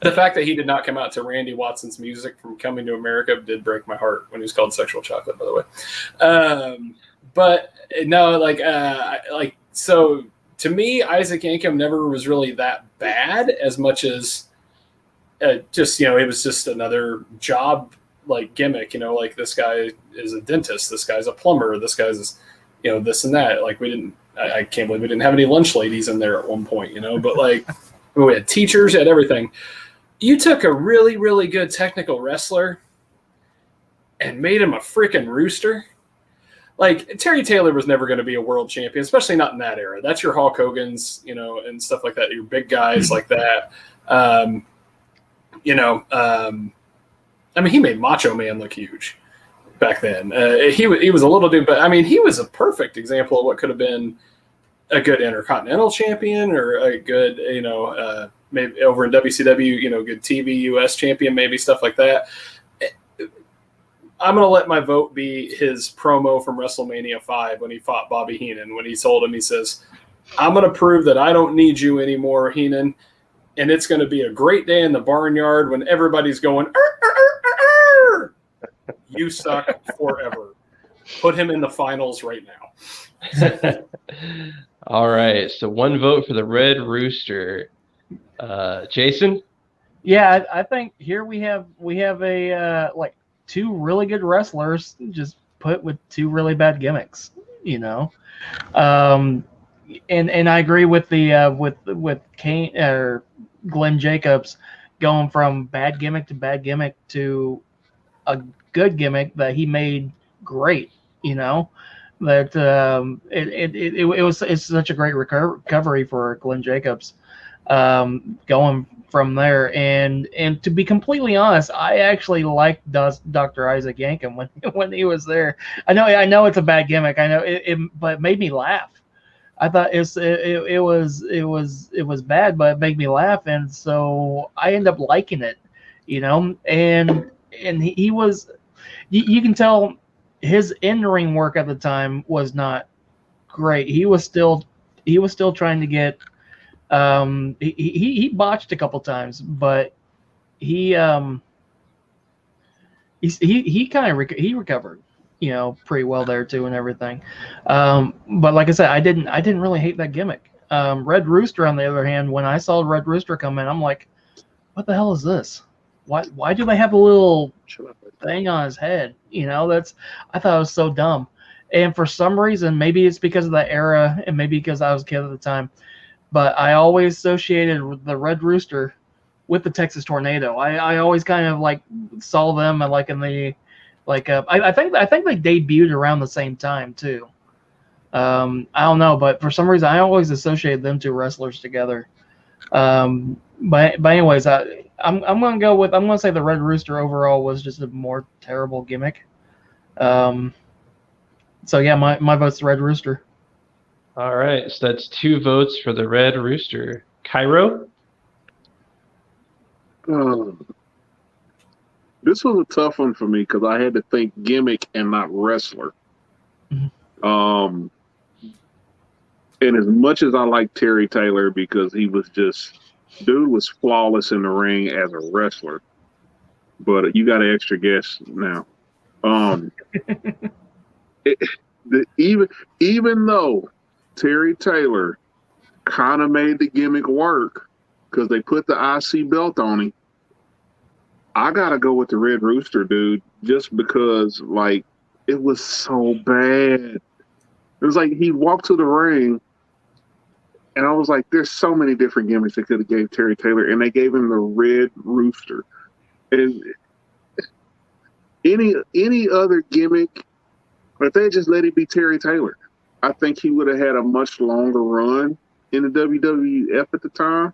The fact that he did not come out to Randy Watson's music from Coming to America did break my heart when he was called Sexual Chocolate, by the way. But no, so to me, Isaac Yankem never was really that bad as much as it was just another job like gimmick, like this guy is a dentist, this guy's a plumber, this guy's, this and that. Like I can't believe we didn't have any lunch ladies in there at one point, but like we had teachers, we had everything. You took a really, really good technical wrestler and made him a freaking rooster. Like, Terry Taylor was never going to be a world champion, especially not in that era. That's your Hulk Hogan's, and stuff like that, your big guys like that. I mean, he made Macho Man look huge back then. He was a little dude, but, I mean, he was a perfect example of what could have been a good Intercontinental champion or a good, maybe over in WCW, good TV US champion, maybe stuff like that. I'm going to let my vote be his promo from WrestleMania 5 when he fought Bobby Heenan, when he told him, he says, I'm going to prove that I don't need you anymore, Heenan, and it's going to be a great day in the barnyard when everybody's going, you suck forever. Put him in the finals right now. All right, so 1 vote for the Red Rooster. Jason? Yeah, I think here we have a 2 really good wrestlers just put with 2 really bad gimmicks, and I agree with the with Kane or Glenn Jacobs going from bad gimmick to a good gimmick that he made great, that it's such a great recovery for Glenn Jacobs, going from there. And to be completely honest, I actually liked Dr. Isaac Yankem when he was there. I know it's a bad gimmick. I know but it made me laugh. I thought it was bad, but it made me laugh, and so I ended up liking it, And he was, you can tell his in-ring work at the time was not great. He was still trying to get. He botched a couple times, but he kind of recovered, pretty well there too and everything. But like I said, I didn't really hate that gimmick. Red Rooster, on the other hand, when I saw Red Rooster come in, I'm like, what the hell is this? Why do they have a little thing on his head? I thought it was so dumb. And for some reason, maybe it's because of the era and maybe because I was a kid at the time, but I always associated the Red Rooster with the Texas Tornado. I always kind of saw them in the I think they debuted around the same time too. I don't know, but for some reason I always associated them 2 wrestlers together. But anyways, I'm gonna say the Red Rooster overall was just a more terrible gimmick. So yeah, my vote's the Red Rooster. All right, so that's 2 votes for the Red Rooster. Cairo? This was a tough one for me because I had to think gimmick and not wrestler. Mm-hmm. And as much as I like Terry Taylor because he was dude was flawless in the ring as a wrestler. But you got an extra guess now. Even though Terry Taylor kind of made the gimmick work because they put the IC belt on him, I gotta go with the Red Rooster, dude, just because like it was so bad. It was like he walked to the ring, and I was like, "There's so many different gimmicks they could have gave Terry Taylor, and they gave him the Red Rooster." And any other gimmick, if they just let it be Terry Taylor, I think he would have had a much longer run in the WWF at the time.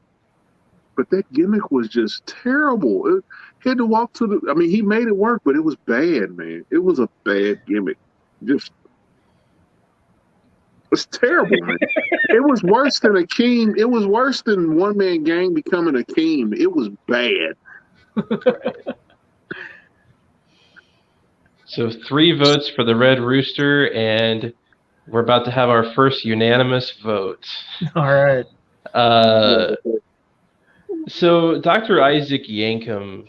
But that gimmick was just terrible. He had to walk to the. I mean, he made it work, but it was bad, man. It was a bad gimmick. It's terrible, man. It was worse than a Keem. It was worse than One Man Gang becoming a Keem. It was bad. So 3 votes for the Red Rooster, and we're about to have our first unanimous vote. All right. So Dr. Isaac Yankem,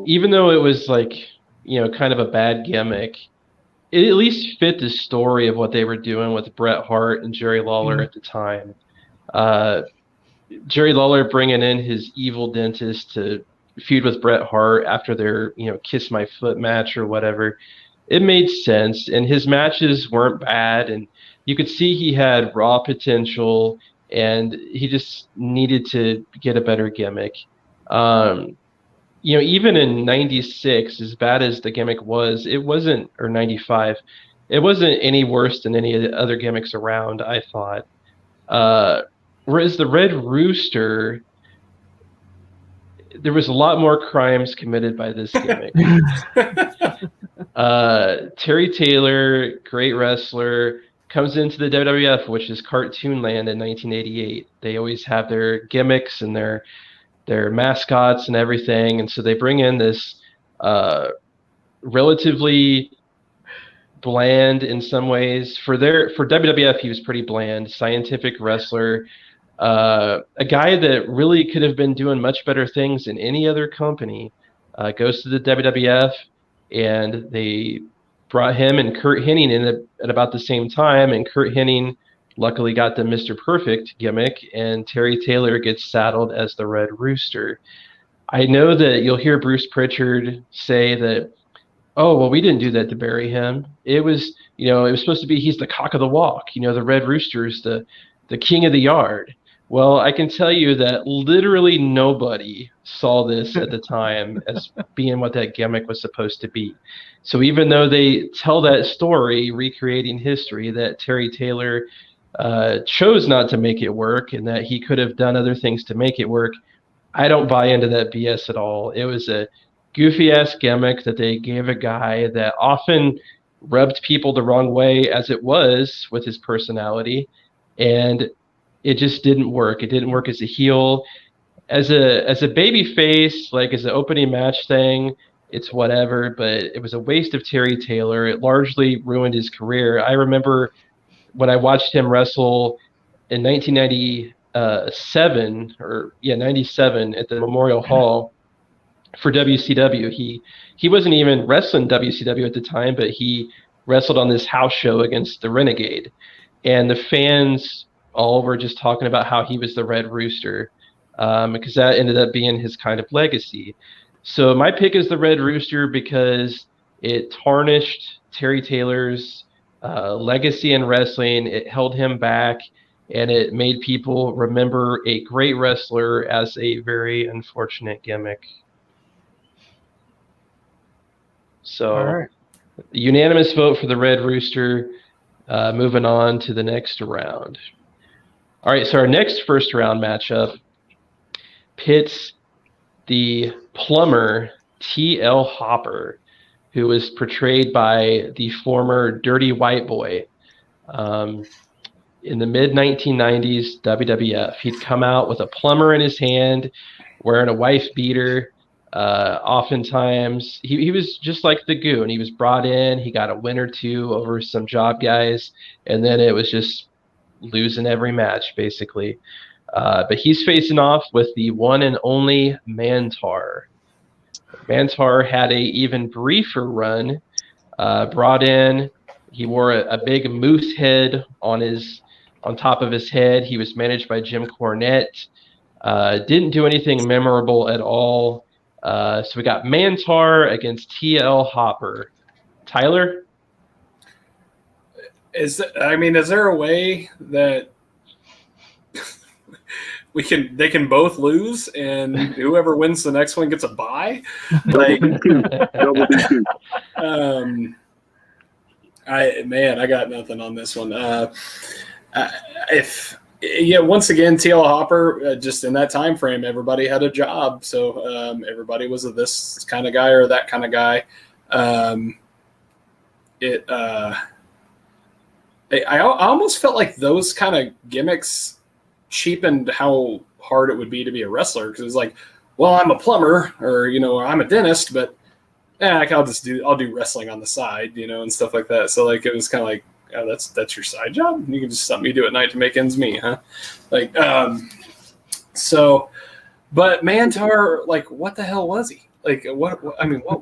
even though it was like, kind of a bad gimmick, it at least fit the story of what they were doing with Bret Hart and Jerry Lawler at the time. Jerry Lawler bringing in his evil dentist to feud with Bret Hart after their, Kiss My Foot match or whatever. It made sense, and his matches weren't bad, and you could see he had raw potential, and he just needed to get a better gimmick. Even in 96, as bad as the gimmick was, it wasn't, or 95, it wasn't any worse than any of the other gimmicks around, I thought. Whereas the Red Rooster, there was a lot more crimes committed by this gimmick. Terry Taylor, great wrestler, comes into the WWF, which is cartoon land, in 1988. They always have their gimmicks and their mascots and everything, and so they bring in this relatively bland in some ways. For WWF, he was pretty bland, scientific wrestler, a guy that really could have been doing much better things in any other company. Goes to the WWF, and they brought him and Kurt Hennig in at about the same time, and Kurt Hennig luckily got the Mr. Perfect gimmick, and Terry Taylor gets saddled as the Red Rooster. I know that you'll hear Bruce Pritchard say that, oh, well, we didn't do that to bury him. It was, it was supposed to be he's the cock of the walk. The Red Rooster is the king of the yard. Well, I can tell you that literally nobody saw this at the time as being what that gimmick was supposed to be. So even though they tell that story, recreating history, that Terry Taylor chose not to make it work and that he could have done other things to make it work, I don't buy into that BS at all. It was a goofy-ass gimmick that they gave a guy that often rubbed people the wrong way, as it was with his personality, and it just didn't work. It didn't work as a heel. As a baby face, like as an opening match thing, it's whatever, but it was a waste of Terry Taylor. It largely ruined his career. I remember when I watched him wrestle in 1997, 97 at the Memorial Hall for WCW. He wasn't even wrestling WCW at the time, but he wrestled on this house show against the Renegade. And the fans all were just talking about how he was the Red Rooster, because that ended up being his kind of legacy. So my pick is the Red Rooster because it tarnished Terry Taylor's legacy in wrestling. It held him back, and it made people remember a great wrestler as a very unfortunate gimmick. So, all right. Unanimous vote for the Red Rooster. Moving on to the next round. All right, so our next first round matchup pits the plumber T.L. Hopper, who was portrayed by the former Dirty White Boy. In the mid-1990s WWF, he'd come out with a plumber in his hand, wearing a wife beater. Oftentimes, he was just like the Goon. He was brought in, he got a win or two over some job guys, and then it was just losing every match basically. But he's facing off with the one and only Mantar. Mantar had a even briefer run. Brought in, he wore a big moose head on top of his head. He was managed by Jim Cornette. Didn't do anything memorable at all. So we got Mantar against TL Hopper. Tyler? Is there a way that they can both lose and whoever wins the next one gets a bye? Like, Double DQ. I got nothing on this one. Once again, TL Hopper, just in that time frame, everybody had a job, so everybody was this kind of guy or that kind of guy. I almost felt like those kind of gimmicks cheapened how hard it would be to be a wrestler, because it's like, well, I'm a plumber or I'm a dentist, but I'll do wrestling on the side, and stuff like that. So like it was kind of like, oh, that's your side job. You can just something you do at night to make ends meet, huh? Like but Mantar, like, what the hell was he? Like what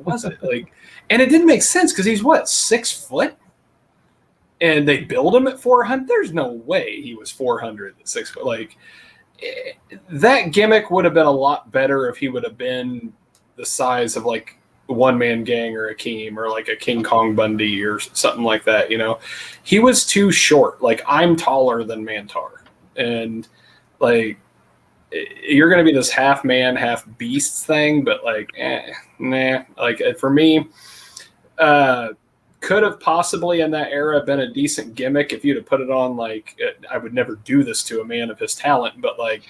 was it? Like, and it didn't make sense because he's 6 foot? And they build him at 400. There's no way he was 400 at 6 foot. Like, that gimmick would have been a lot better if he would have been the size of like a one-man gang or Akeem or like a King Kong Bundy or something like that. He was too short. Like, I'm taller than Mantar, and like you're going to be this half man, half beast thing. But like, nah. Like, for me, could have possibly in that era been a decent gimmick if you'd have put it on. Like, I would never do this to a man of his talent, but like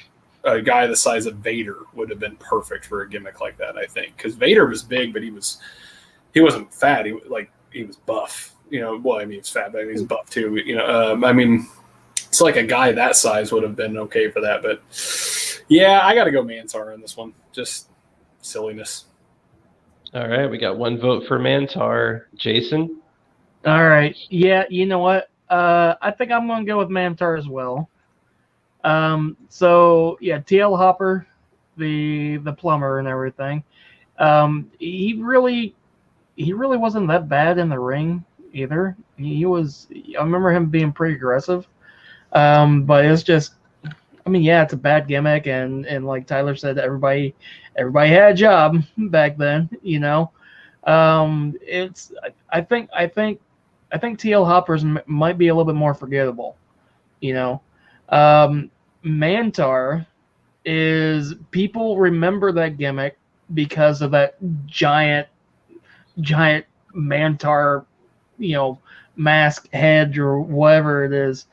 a guy the size of Vader would have been perfect for a gimmick like that, I think, because Vader was big, but he wasn't fat. He was buff. He's fat, but he's buff too. It's like a guy that size would have been okay for that. But yeah, I got to go Mantar on this one. Just silliness. All right, we got one vote for Mantar. Jason? All right. Yeah, you know what? I think I'm going to go with Mantar as well. So, yeah, TL Hopper, the plumber and everything, he really wasn't that bad in the ring either. I remember him being pretty aggressive. But it's just, it's a bad gimmick, and like Tyler said, everybody had a job back then, I think TL Hoppers might be a little bit more forgettable, Mantar is, people remember that gimmick because of that giant Mantar, mask head or whatever it is,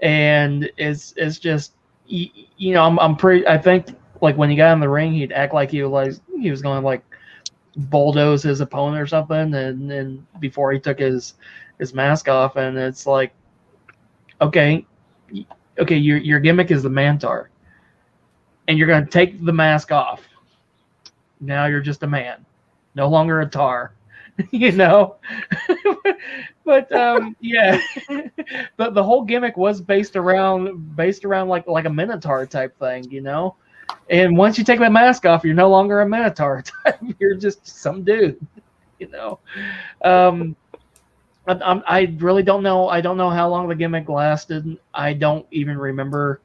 and it's just, I think like when he got in the ring, he'd act like he was going to like bulldoze his opponent or something, and before he took his mask off, and it's like, okay, your gimmick is the Mantar, and you're going to take the mask off. Now you're just a man, no longer a tar, But yeah, the whole gimmick was based around like a Minotaur type thing, And once you take that mask off, you're no longer a Minotaur type. You're just some dude, I really don't know. I don't know how long the gimmick lasted. I don't even remember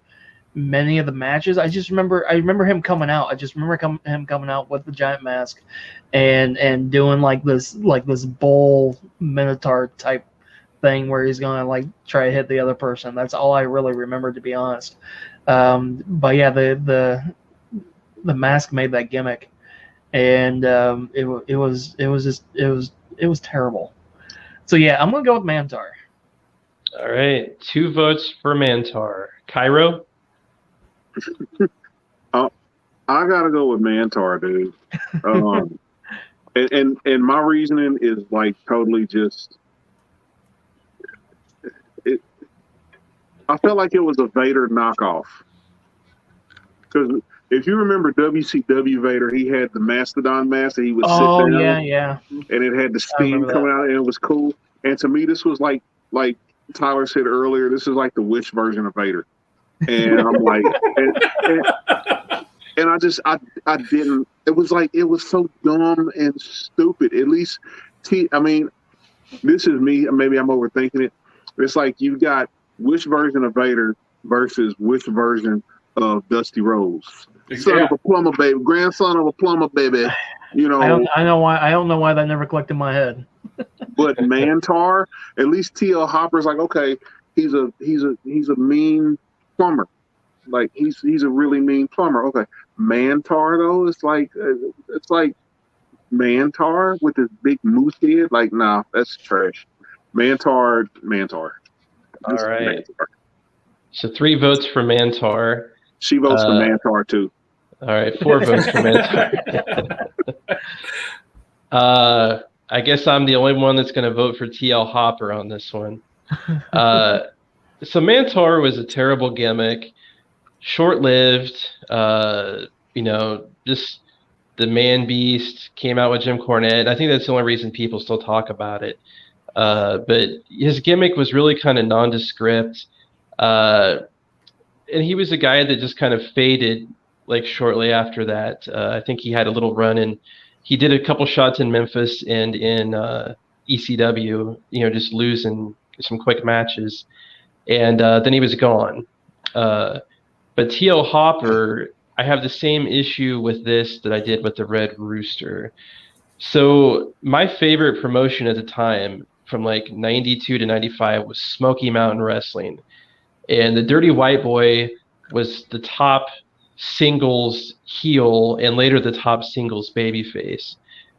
many of the matches. I remember him coming out. I just remember him coming out with the giant mask and doing like this bull Minotaur type thing where he's gonna like try to hit the other person. That's all I really remember, to be honest. But yeah, the mask made that gimmick, and it was terrible. So yeah, I'm gonna go with Mantar. All right, 2 votes for Mantar. Cairo? I gotta go with Mantar, dude. And my reasoning is like totally just. I felt like it was a Vader knockoff, because if you remember WCW Vader, he had the Mastodon mask that he would sit down. Oh yeah, and it had the steam coming out, and it was cool. And to me, this was like Tyler said earlier, this is like the Wish version of Vader. And I'm like, and I didn't. It was like, it was so dumb and stupid. At least, I mean, this is me. Maybe I'm overthinking it. It's like you got Wish version of Vader versus Wish version of Dusty Rhodes. Son of a plumber baby, grandson of a plumber baby. You know, I don't know why that never clicked in my head. But Mantar, at least TL Hopper's like, okay, he's a mean plumber. Like he's a really mean plumber. Okay, Mantar though, it's like Mantar with his big moose head. Like, nah, that's trash. Mantar. All right. Mantar. So 3 votes for Mantar. She votes for Mantar too. All right, 4 votes for Mantar. I guess I'm the only one that's going to vote for TL Hopper on this one. So Mantar was a terrible gimmick, short-lived. Just the man beast came out with Jim Cornette. I think that's the only reason people still talk about it. But his gimmick was really kind of nondescript. And he was a guy that just kind of faded like shortly after that. I think he had a little run in. He did a couple shots in Memphis and in ECW, just losing some quick matches. And then he was gone. But T.O. Hopper, I have the same issue with this that I did with the Red Rooster. So my favorite promotion at the time from like 92 to 95 was Smoky Mountain Wrestling. And the Dirty White Boy was the top singles heel and later the top singles babyface.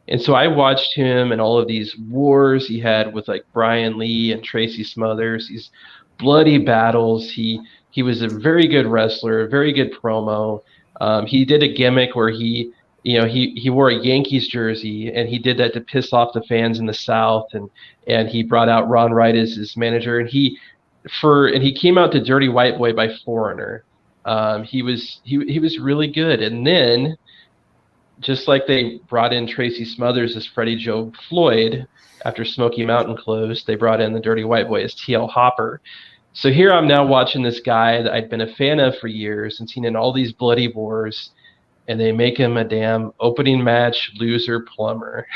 And so I watched him in all of these wars he had with like Brian Lee and Tracy Smothers, these bloody battles. He was a very good wrestler, a very good promo. He did a gimmick where he wore a Yankees jersey, and he did that to piss off the fans in the South, and he brought out Ron Wright as his manager, and he came out to Dirty White Boy by Foreigner. He was really good. And then, just like they brought in Tracy Smothers as Freddie Joe Floyd after Smoky Mountain closed, they brought in the Dirty White Boy as T.L. Hopper. So here I'm now watching this guy that I'd been a fan of for years and seen in all these bloody wars, and they make him a damn opening match loser plumber.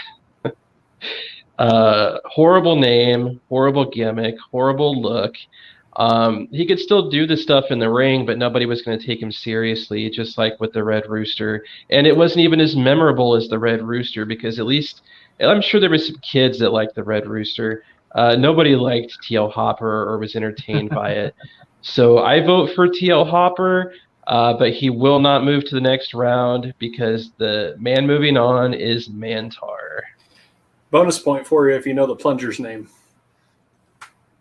Horrible name, horrible gimmick, horrible look. He could still do the stuff in the ring, but nobody was going to take him seriously, just like with the Red Rooster. And it wasn't even as memorable as the Red Rooster, because at least I'm sure there were some kids that liked the Red Rooster. Nobody liked T.L. Hopper or was entertained by it. So I vote for T.L. Hopper, but he will not move to the next round because the man moving on is Mantar. Bonus point for you if you know the plunger's name.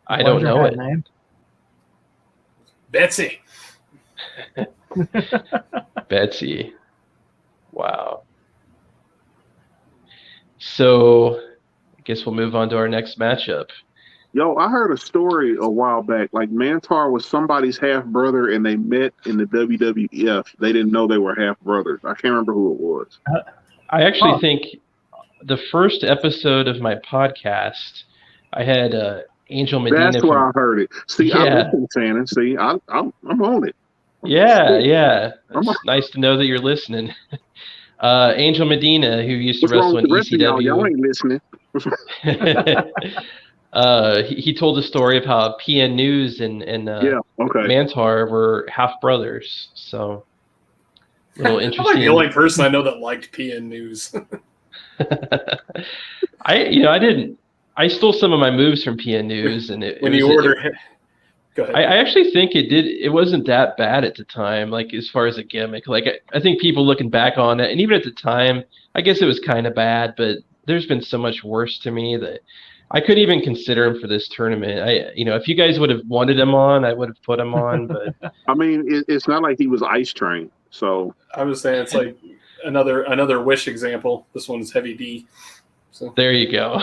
I don't know it. Name? Betsy. Betsy. Wow. So I guess we'll move on to our next matchup. Yo, I heard a story a while back. Like Mantar was somebody's half brother, and they met in the WWF. They didn't know they were half brothers. I can't remember who it was. I actually think the first episode of my podcast, I had Angel Medina. That's where I heard it. See, Yeah. I listen, Shannon. See, I'm on it. Yeah. It's nice to know that you're listening. Angel Medina, who used to wrestle in ECW. Y'all ain't listening. He told a story of how PN News and Mantar were half brothers. So, a little interesting. I'm like the only person I know that liked PN News. I stole some of my moves from PN News, and Go ahead. I actually think it wasn't that bad at the time, like as far as a gimmick. Like I think people looking back on it, and even at the time, I guess it was kind of bad, but there's been so much worse to me that I couldn't even consider him for this tournament. If you guys would have wanted him on, I would have put him on, but I mean, it's not like he was Ice Train. So I was saying it's like another Wish example. This one's Heavy D. So there you go.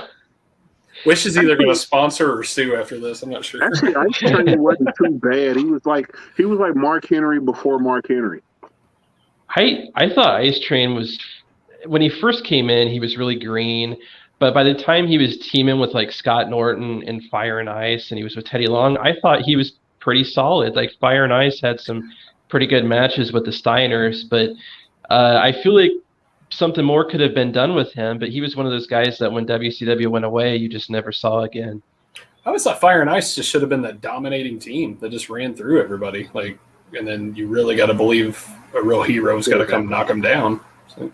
Wish is either going to sponsor or sue after this. I'm not sure. Actually, Ice Train wasn't too bad. He was like Mark Henry before Mark Henry. I thought Ice Train was, when he first came in, he was really green. But by the time he was teaming with like Scott Norton and Fire and Ice, and he was with Teddy Long, I thought he was pretty solid. Like Fire and Ice had some pretty good matches with the Steiners, but I feel like something more could have been done with him. But he was one of those guys that when WCW went away, you just never saw again. I always thought Fire and Ice just should have been the dominating team that just ran through everybody. Like, and then you really got to believe a real hero's got to come knock them down. So.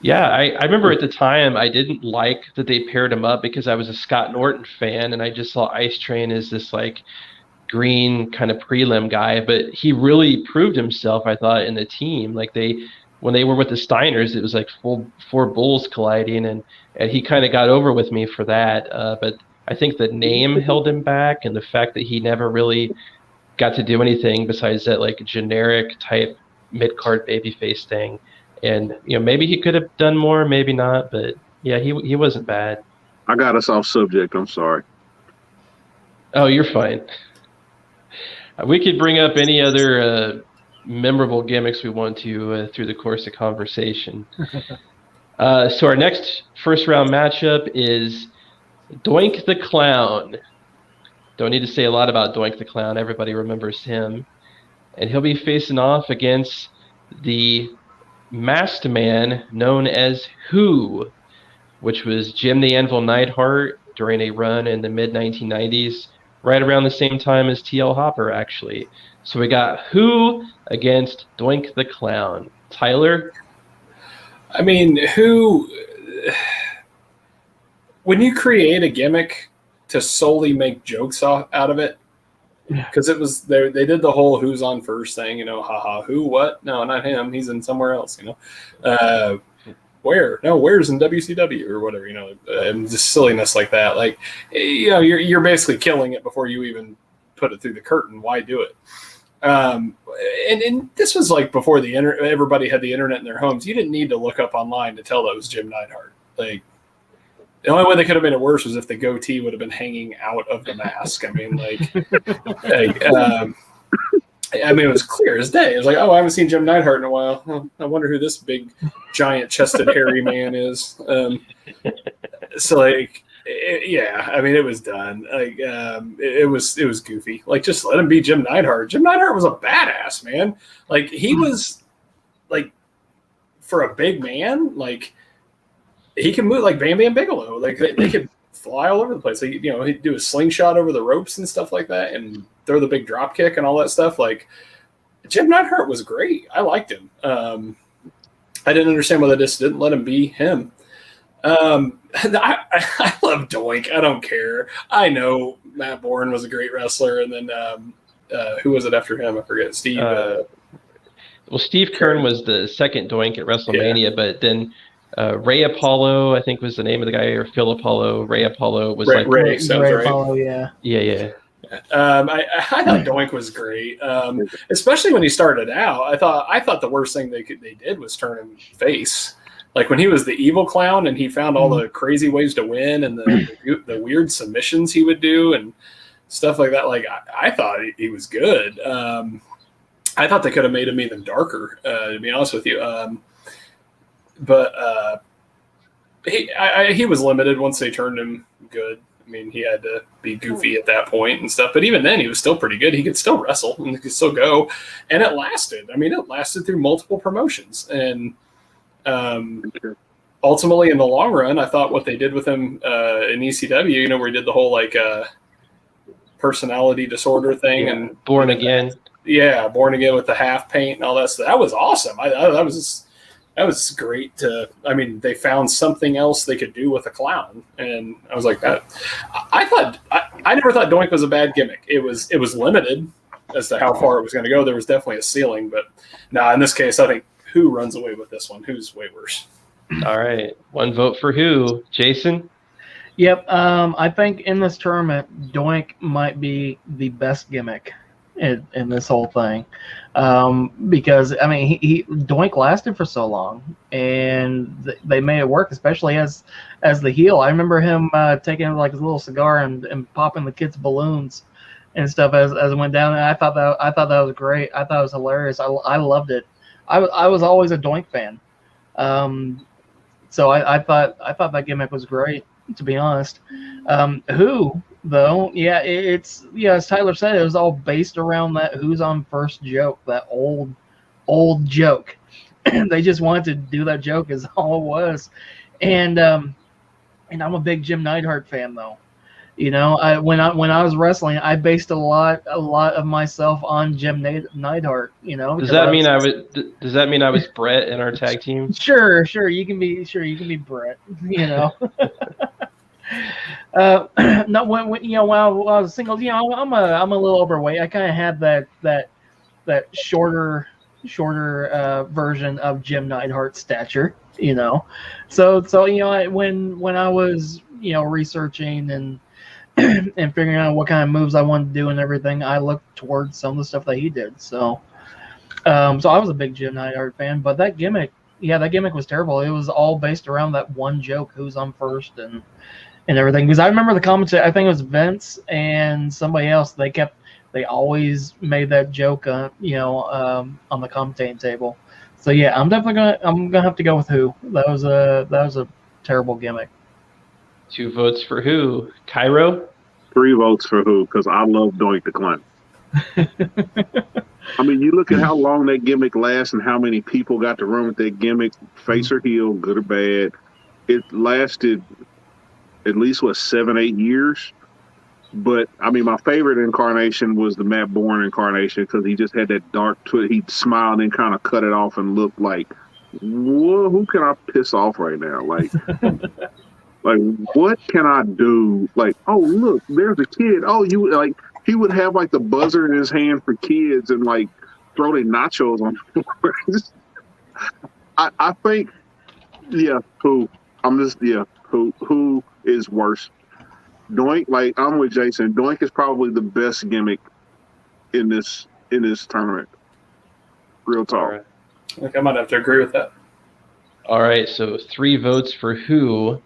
Yeah, I remember at the time I didn't like that they paired him up because I was a Scott Norton fan and I just saw Ice Train as this like green kind of prelim guy, but he really proved himself, I thought, in the team. Like when they were with the Steiners, it was like four bulls colliding, and he kind of got over with me for that. But I think the name held him back, and the fact that he never really got to do anything besides that like generic type mid-card babyface thing. And maybe he could have done more, maybe not, but yeah, he wasn't bad. I got us off subject. I'm sorry. Oh, you're fine. We could bring up any other memorable gimmicks we want to through the course of conversation. So our next first round matchup is Doink the Clown. Don't need to say a lot about Doink the Clown. Everybody remembers him. And he'll be facing off against the masked man known as Who, which was Jim the Anvil Neidhart during a run in the mid-1990s, right around the same time as T.L. Hopper, actually. So we got Who against Doink the Clown. Tyler? I mean, Who... When you create a gimmick to solely make jokes out of it, because it was they did the whole who's on first thing, haha, who, what? No, not him. He's in somewhere else, where? No, where's in WCW or whatever, and just silliness like that. Like, you're basically killing it before you even put it through the curtain. Why do it? And this was like before the everybody had the internet in their homes. You didn't need to look up online to tell that was Jim Neidhart. Like, the only way they could have made it worse was if the goatee would have been hanging out of the mask. I mean, it was clear as day. It was like, oh, I haven't seen Jim Neidhart in a while. Well, I wonder who this big, giant-chested, hairy man is. It was done. It was goofy. Like, just let him be Jim Neidhart. Jim Neidhart was a badass, man. Like, he was, like, for a big man, like, he can move like Bam Bam Bigelow. Like they could fly all over the place. Like, he'd do a slingshot over the ropes and stuff like that, and throw the big drop kick and all that stuff. Like, Jim Neidhart was great. I liked him. I didn't understand why they just didn't let him be him. I love Doink. I don't care. I know Matt Bourne was a great wrestler, and then who was it after him? I forget. Steve. Steve Kern was the second Doink at WrestleMania, but then. Ray Apollo, I think was the name of the guy, or Phil Apollo. Ray Apollo was Ray Ray right. Apollo, yeah. Yeah. I thought Doink was great, especially when he started out. I thought the worst thing they did was turn him face. Like when he was the evil clown and he found all the crazy ways to win and the weird submissions he would do and stuff like that. Like I thought he was good. I thought they could have made him even darker, to be honest with you. But he was limited once they turned him good. I mean, he had to be goofy at that point and stuff. But even then, he was still pretty good. He could still wrestle and he could still go. And it lasted. I mean, it lasted through multiple promotions. And ultimately, in the long run, I thought what they did with him in ECW, where he did the whole, like, personality disorder thing. And Born Again. Yeah, Born Again with the half paint and all that stuff. That was awesome. That was great they found something else they could do with a clown. And I was like, that. I never thought Doink was a bad gimmick. It was limited as to how far it was going to go. There was definitely a ceiling, but in this case, I think Who runs away with this one. Who's way worse. All right. One vote for Who. Jason? Yep. I think in this tournament, Doink might be the best gimmick in this whole thing, because he Doink lasted for so long, and they made it work, especially as the heel. I remember him taking like his little cigar and popping the kids' balloons and stuff as it went down. And I thought that was great. I thought it was hilarious. I loved it. I was always a Doink fan. So I thought that gimmick was great, to be honest. Who though? Yeah, it's as Tyler said, it was all based around that who's on first joke, that old joke. They just wanted to do that joke is all it was, and I'm a big Jim Neidhart fan though. When I was wrestling, I based a lot of myself on Jim Neidhart. Does that mean Does that mean I was Brett in our tag team? Sure, you can be Brett. No, when I was single, I'm a little overweight. I kind of had that shorter version of Jim Neidhart's stature. So when I was researching and figuring out what kind of moves I wanted to do and everything, I looked towards some of the stuff that he did. So I was a big Jim Neidhart fan, but that gimmick was terrible. It was all based around that one joke, who's on first and everything. Because I remember the commentary, I think it was Vince and somebody else. They always made that joke, on the commentating table. So yeah, I'm gonna have to go with who. That was a terrible gimmick. 2 votes for who? Cairo? 3 votes for who? Because I love Doink the Clown. I mean, you look at how long that gimmick lasts and how many people got to run with that gimmick, face or heel, good or bad. It lasted at least 7, 8 years. But I mean, my favorite incarnation was the Matt Bourne incarnation because he just had that dark twist. He smiled and kind of cut it off and looked like, whoa, who can I piss off right now? Like, like what can I do? Like, oh look, there's a kid. Oh, you like he would have like the buzzer in his hand for kids and like throw their nachos on. I think, who is worse? Doink, like I'm with Jason. Doink is probably the best gimmick in this tournament. Real talk. Right. I think I might have to agree with that. All right, so 3 votes for who.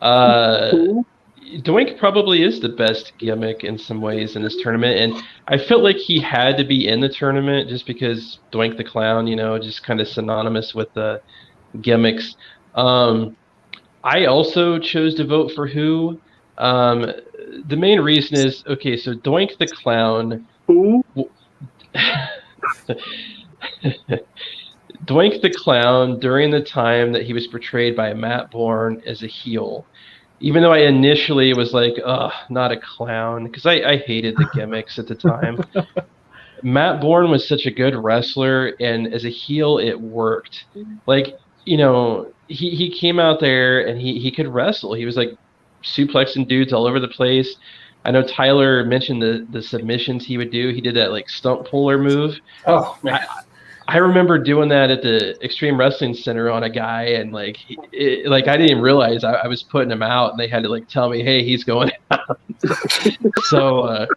Doink probably is the best gimmick in some ways in this tournament, and I felt like he had to be in the tournament just because Doink the Clown, just kind of synonymous with the gimmicks. I also chose to vote for who. The main reason is, okay, so Doink the Clown. Who? Doink the Clown, during the time that he was portrayed by Matt Bourne as a heel, even though I initially was like, ugh, not a clown, because I hated the gimmicks at the time. Matt Bourne was such a good wrestler, and as a heel, it worked. Like, he came out there and he could wrestle. He was like suplexing dudes all over the place. I know Tyler mentioned the submissions he would do. He did that like stump puller move. Oh man. I remember doing that at the Extreme Wrestling Center on a guy, and I didn't even realize I was putting him out, and they had to like tell me, hey, he's going out. So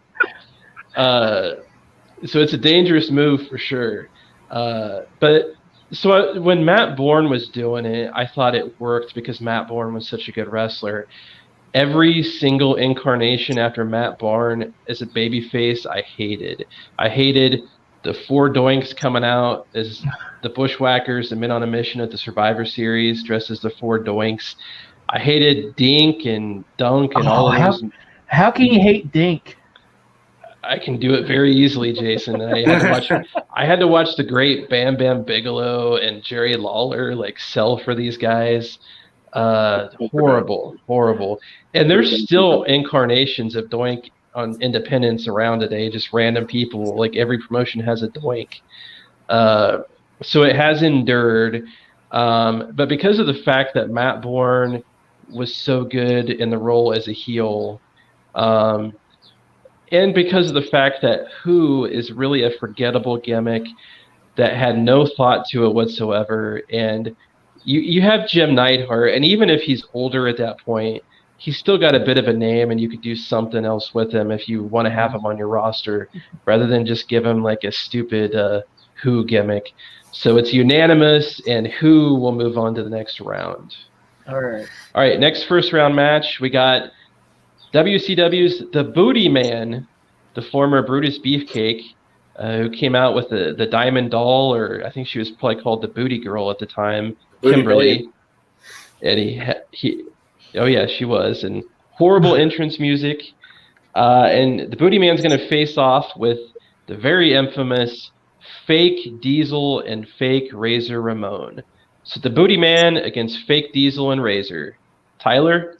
it's a dangerous move for sure. But when Matt Bourne was doing it, I thought it worked because Matt Bourne was such a good wrestler. Every single incarnation after Matt Bourne as a babyface, I hated. I hated the 4 Doinks coming out as the Bushwhackers, the Men on a Mission at the Survivor Series, dressed as the 4 Doinks. I hated Dink and Dunk and all of those. How can you hate Dink? I can do it very easily, Jason. I had to watch the great Bam Bam Bigelow and Jerry Lawler like sell for these guys. Horrible. And there's still incarnations of Doink on independents around today, just random people. Like every promotion has a Doink. So it has endured. But because of the fact that Matt Bourne was so good in the role as a heel, and because of the fact that Who is really a forgettable gimmick that had no thought to it whatsoever, and you have Jim Neidhart, and even if he's older at that point, he's still got a bit of a name, and you could do something else with him if you want to have him on your roster, rather than just give him like a stupid Who gimmick. So it's unanimous, and Who will move on to the next round. All right, next first round match, we got WCW's The Booty Man, the former Brutus Beefcake, who came out with the Diamond Doll, or I think she was probably called the Booty Girl at the time, Kimberly. and oh yeah, she was, and horrible entrance music. And the Booty Man's going to face off with the very infamous fake Diesel and fake Razor Ramon. So the Booty Man against fake Diesel and Razor. Tyler?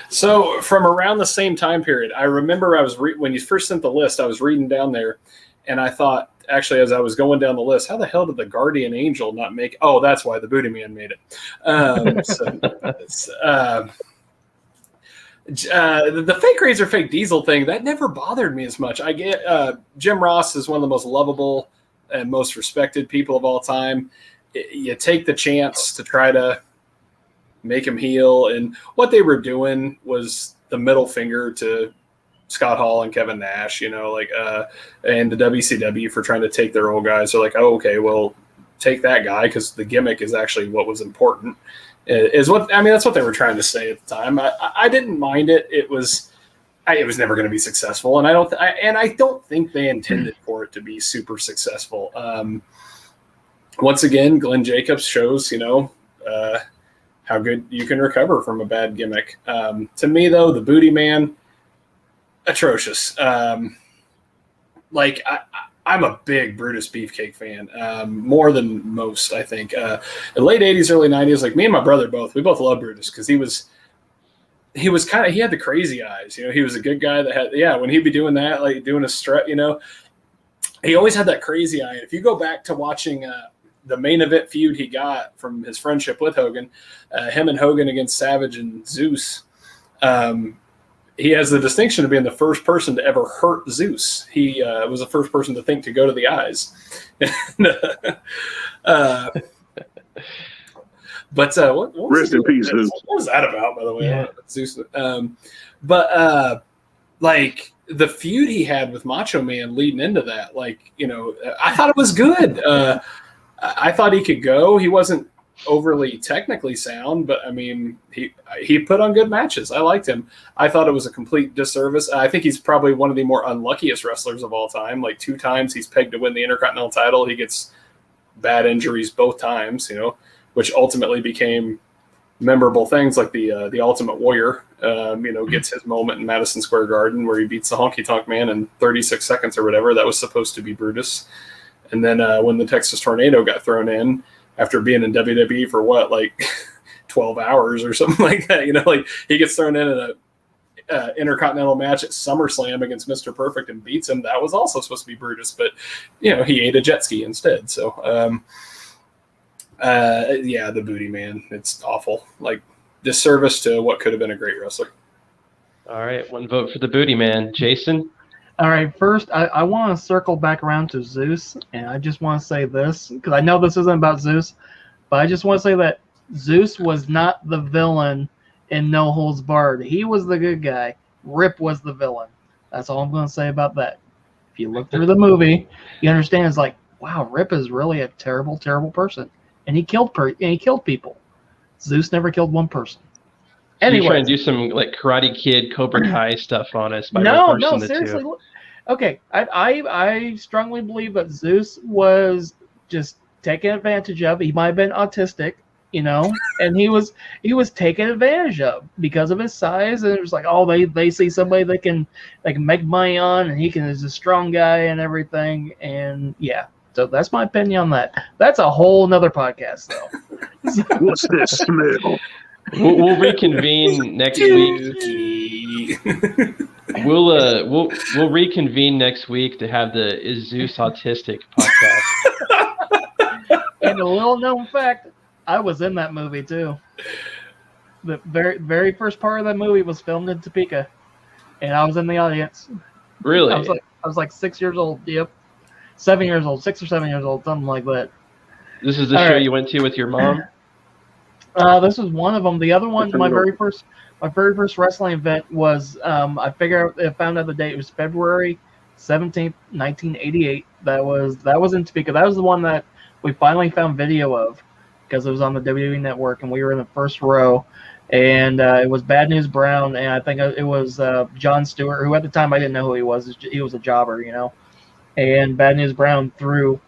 So from around the same time period, I remember when you first sent the list, I was reading down there, and I thought, actually, as I was going down the list, how the hell did the Guardian Angel not make it? Oh, that's why the Booty Man made it. The fake Razor, fake Diesel thing, that never bothered me as much. I get Jim Ross is one of the most lovable and most respected people of all time. You take the chance to try to make him heel, and what they were doing was the middle finger to Scott Hall and Kevin Nash, and the WCW for trying to take their old guys. They're like, oh, okay, well, take that guy because the gimmick is actually what was important. That's what they were trying to say at the time. I didn't mind it. It was never going to be successful, and I don't think they intended for it to be super successful. Once again, Glenn Jacobs shows how good you can recover from a bad gimmick. To me, though, the Booty Man, atrocious. I'm a big Brutus Beefcake fan, more than most, I think. In the late 80s, early 90s, like me and my brother we both loved Brutus because he had the crazy eyes. He was a good guy that had, when he'd be doing that, like doing a strut, he always had that crazy eye. And if you go back to watching the main event feud he got from his friendship with Hogan, him and Hogan against Savage and Zeus, he has the distinction of being the first person to ever hurt Zeus. He was the first person to think to go to the eyes. But what rest in peace, Zeus. What was that about, by the way? Yeah. Zeus. Like the feud he had with Macho Man leading into that, I thought it was good. I thought he could go. He wasn't overly technically sound, but I mean, he put on good matches. I liked him. I thought it was a complete disservice. I think he's probably one of the more unluckiest wrestlers of all time. Like 2 times he's pegged to win the Intercontinental title. He gets bad injuries both times, which ultimately became memorable things like the Ultimate Warrior, gets his moment in Madison Square Garden where he beats the Honky Tonk Man in 36 seconds or whatever. That was supposed to be Brutus. And then when the Texas Tornado got thrown in, after being in WWE for 12 hours or something like that, he gets thrown in at a Intercontinental match at SummerSlam against Mr. Perfect and beats him. That was also supposed to be Brutus, but he ate a jet ski instead. So, the Booty Man, it's awful. Like disservice to what could have been a great wrestler. All right, 1 vote for the Booty Man. Jason? All right, first, I want to circle back around to Zeus, and I just want to say this, because I know this isn't about Zeus, but I just want to say that Zeus was not the villain in No Holds Barred. He was the good guy. Rip was the villain. That's all I'm going to say about that. If you look through the movie, you understand it's like, wow, Rip is really a terrible, terrible person, and he killed people. Zeus never killed one person. Anyway, you're trying to do some like Karate Kid, Cobra Kai stuff on us by reversing the seriously. two. Okay, I strongly believe that Zeus was just taken advantage of. He might have been autistic, and he was taken advantage of because of his size. And it was like, oh, they see somebody they can make money on, and is a strong guy and everything. And yeah, so that's my opinion on that. That's a whole nother podcast, though. What's this smell? We'll reconvene next week. We'll reconvene next week to have the Is Zeus Autistic podcast. And a little known fact, I was in that movie too. The very very first part of that movie was filmed in Topeka, and I was in the audience. Really? I was like 6 years old. Yep, 7 years old, 6 or 7 years old, something like that. This is the show you went to with your mom? This was one of them. The other one, my very first wrestling event was, I found out the date. It was February 17th, 1988. That was in Topeka. That was the one that we finally found video of because it was on the WWE Network, and we were in the first row. And it was Bad News Brown, and I think it was John Stewart, who at the time I didn't know who he was. He was a jobber, And Bad News Brown threw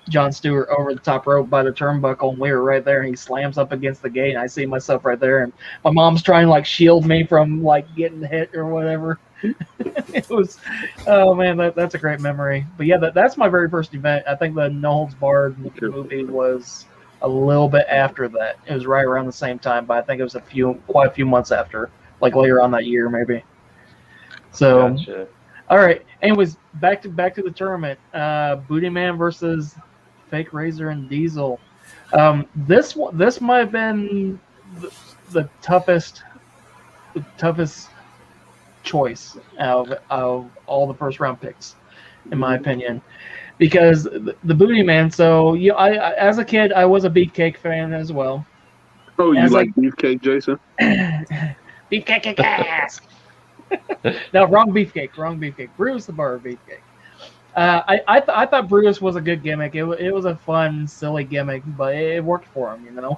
Jon Stewart over the top rope by the turnbuckle, and we were right there, and he slams up against the gate, and I see myself right there, and my mom's trying to like shield me from like getting hit or whatever. It was, oh man, that's a great memory. But yeah, that's my very first event. I think the No Holds Barred movie was a little bit after that. It was right around the same time, but I think it was quite a few months after, like later on that year maybe. So, Gotcha. all right. Anyways, back to the tournament. Booty Man versus Fake Razor and Diesel. This might have been the toughest choice out of all the first round picks, in my opinion, because the Booty Man. So I as a kid, I was a Beefcake fan as well. Oh, you like Beefcake, Jason? Beefcake ass. No, wrong Beefcake. Brutus the Barber Beefcake. I thought Brutus was a good gimmick. It was a fun, silly gimmick, but it worked for him,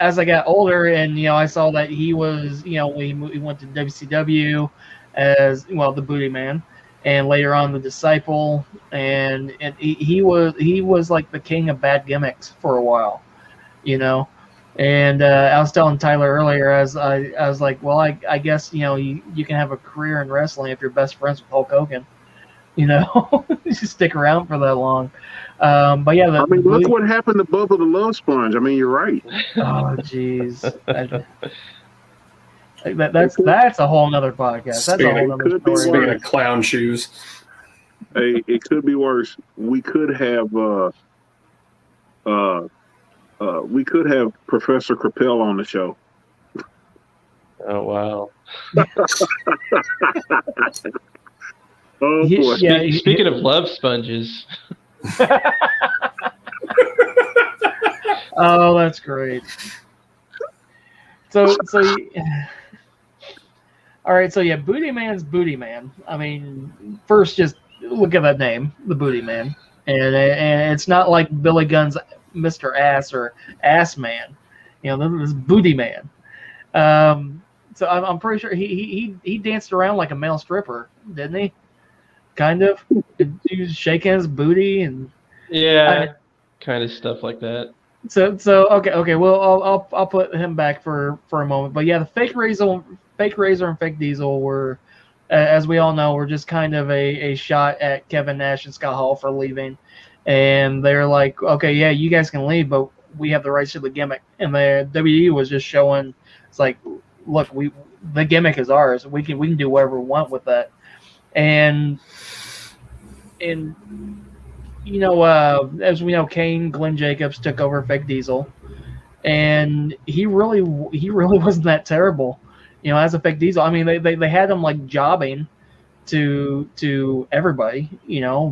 As I got older, and I saw that he was, he went to WCW as the Booty Man, and later on the Disciple, and he was like the king of bad gimmicks for a while, And I was telling Tyler earlier, I was like, well, I guess you can have a career in wrestling if you're best friends with Hulk Hogan, you stick around for that long. But yeah, look what happened to Bubba the Love Sponge. I mean, you're right. Oh, jeez. That's a whole nother podcast. That's a whole nother story. Speaking of clown shoes. Hey, it could be worse. We could have Professor Crapel on the show. Oh wow. Oh boy. Speaking of love sponges. Oh, that's great. So all right, so yeah, Booty Man's Booty Man. I mean, first just look at that name, the Booty Man. And it's not like Billy Gunn's Mr. Ass or Ass Man. This is Booty Man. So I'm pretty sure he danced around like a male stripper, didn't he? Kind of. He was shaking his booty and kind of stuff like that. So okay. Well, I'll put him back for a moment. But yeah, the Fake Razor and Fake Diesel were, as we all know, were just kind of a shot at Kevin Nash and Scott Hall for leaving, and they're like, okay, yeah, you guys can leave, but we have the rights to the gimmick. And the WWE was just showing, it's like, look, the gimmick is ours. We can do whatever we want with that. And as we know, Glenn Jacobs took over Fake Diesel, and he really wasn't that terrible, as a Fake Diesel. I mean, they had him like jobbing to everybody,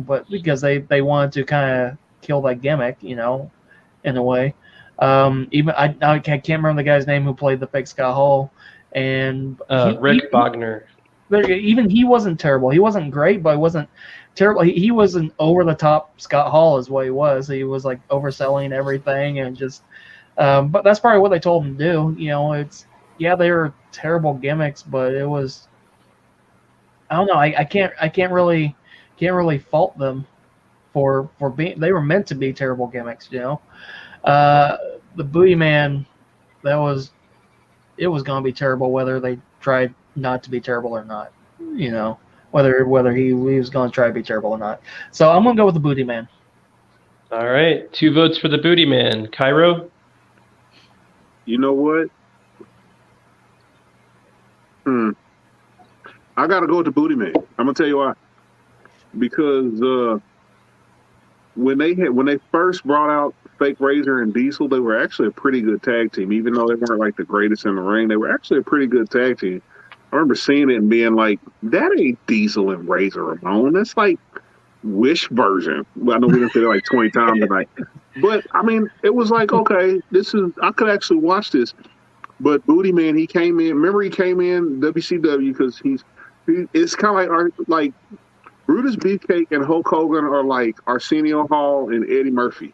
but because they wanted to kind of kill that gimmick, in a way. Even I can't remember the guy's name who played the Fake Scott Hall, and Rick Bogner. Even he wasn't terrible. He wasn't great, but he wasn't terrible. He was an over-the-top Scott Hall is what he was. He was like overselling everything and just but that's probably what they told him to do. They were terrible gimmicks, but it was, I don't know, I can't really fault them for being, they were meant to be terrible gimmicks, The Booty Man, it was gonna be terrible whether they tried not to be terrible or not, whether he was going to try to be terrible or not. So I'm going to go with the Booty Man. All right. 2 votes for the Booty Man. Cairo? You know what? I got to go with the Booty Man. I'm going to tell you why. Because when they first brought out Fake Razor and Diesel, they were actually a pretty good tag team. Even though they weren't like the greatest in the ring, they were actually a pretty good tag team. I remember seeing it and being like, that ain't Diesel and Razor Ramon. That's like Wish version. Well, I know we didn't say that like 20 times tonight. But, I mean, it was like, okay, I could actually watch this. But Booty Man, he came in WCW because it's kind of like Brutus Beefcake and Hulk Hogan are like Arsenio Hall and Eddie Murphy.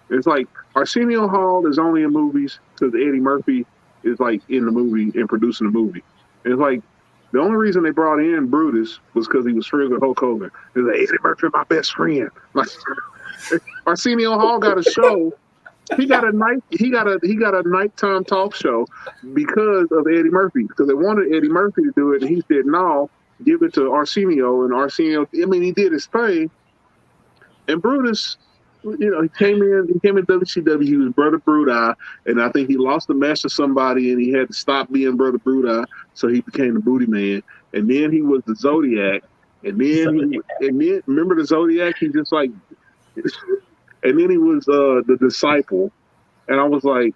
It's like Arsenio Hall is only in movies because Eddie Murphy is like in the movie and producing the movie. And it's like the only reason they brought in Brutus was because he was friends with Hulk Hogan. They're like, Eddie Murphy, my best friend. Like, Arsenio Hall got a show. He got a nighttime talk show because of Eddie Murphy. Because they wanted Eddie Murphy to do it, and he said no, give it to Arsenio. And Arsenio, I mean, he did his thing. And Brutus, he came in WCW. He was Brother Brudi, and I think he lost the match to somebody, and he had to stop being Brother Brudi, so he became the Booty Man. And then he was the Zodiac, and then remember the Zodiac? He just like, and then he was the Disciple, and I was like,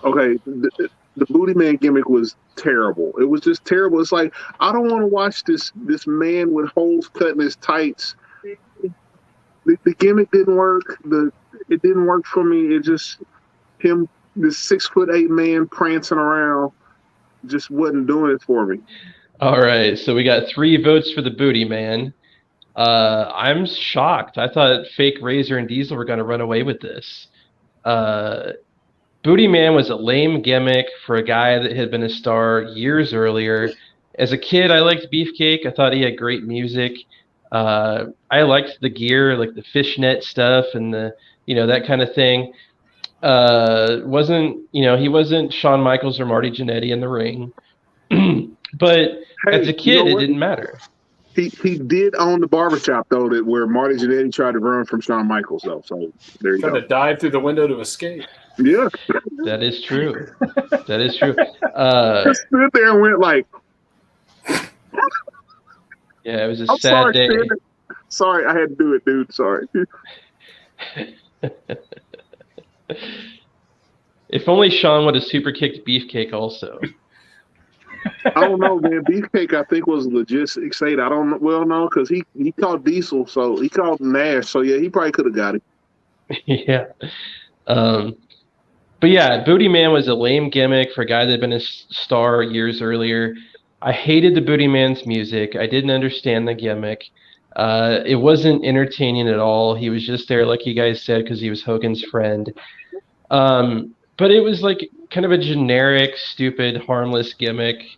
okay, the Booty Man gimmick was terrible. It was just terrible. It's like, I don't want to watch this man with holes cut in his tights. The gimmick didn't work. It didn't work for me. It just this 6'8" man prancing around just wasn't doing it for me. All right, so we got 3 votes for the Booty Man. I'm shocked. I thought Fake Razor and Diesel were going to run away with this. Booty Man was a lame gimmick for a guy that had been a star years earlier. As a kid, I liked Beefcake. I thought he had great music. I liked the gear, like the fishnet stuff and that kind of thing. He wasn't Shawn Michaels or Marty Jannetty in the ring. But as a kid, it didn't matter. He did own the barbershop, though, where Marty Jannetty tried to run from Shawn Michaels, though. So there you go. Tried to dive through the window to escape. Yeah. That is true. That is true. Just stood there and went like... Yeah, it was a sad day. Sorry, I had to do it, dude. Sorry. If only Shawn would have super kicked Beefcake also. I don't know, man. Beefcake, I think, was legit excited. I don't know. Well, no, because he called Diesel, so he called Nash. So, yeah, he probably could have got it. Yeah. But, yeah, Booty Man was a lame gimmick for a guy that had been a star years earlier. I hated the Booty Man's music. I didn't understand the gimmick. It wasn't entertaining at all. He was just there, like you guys said, because he was Hogan's friend. But it was like kind of a generic, stupid, harmless gimmick,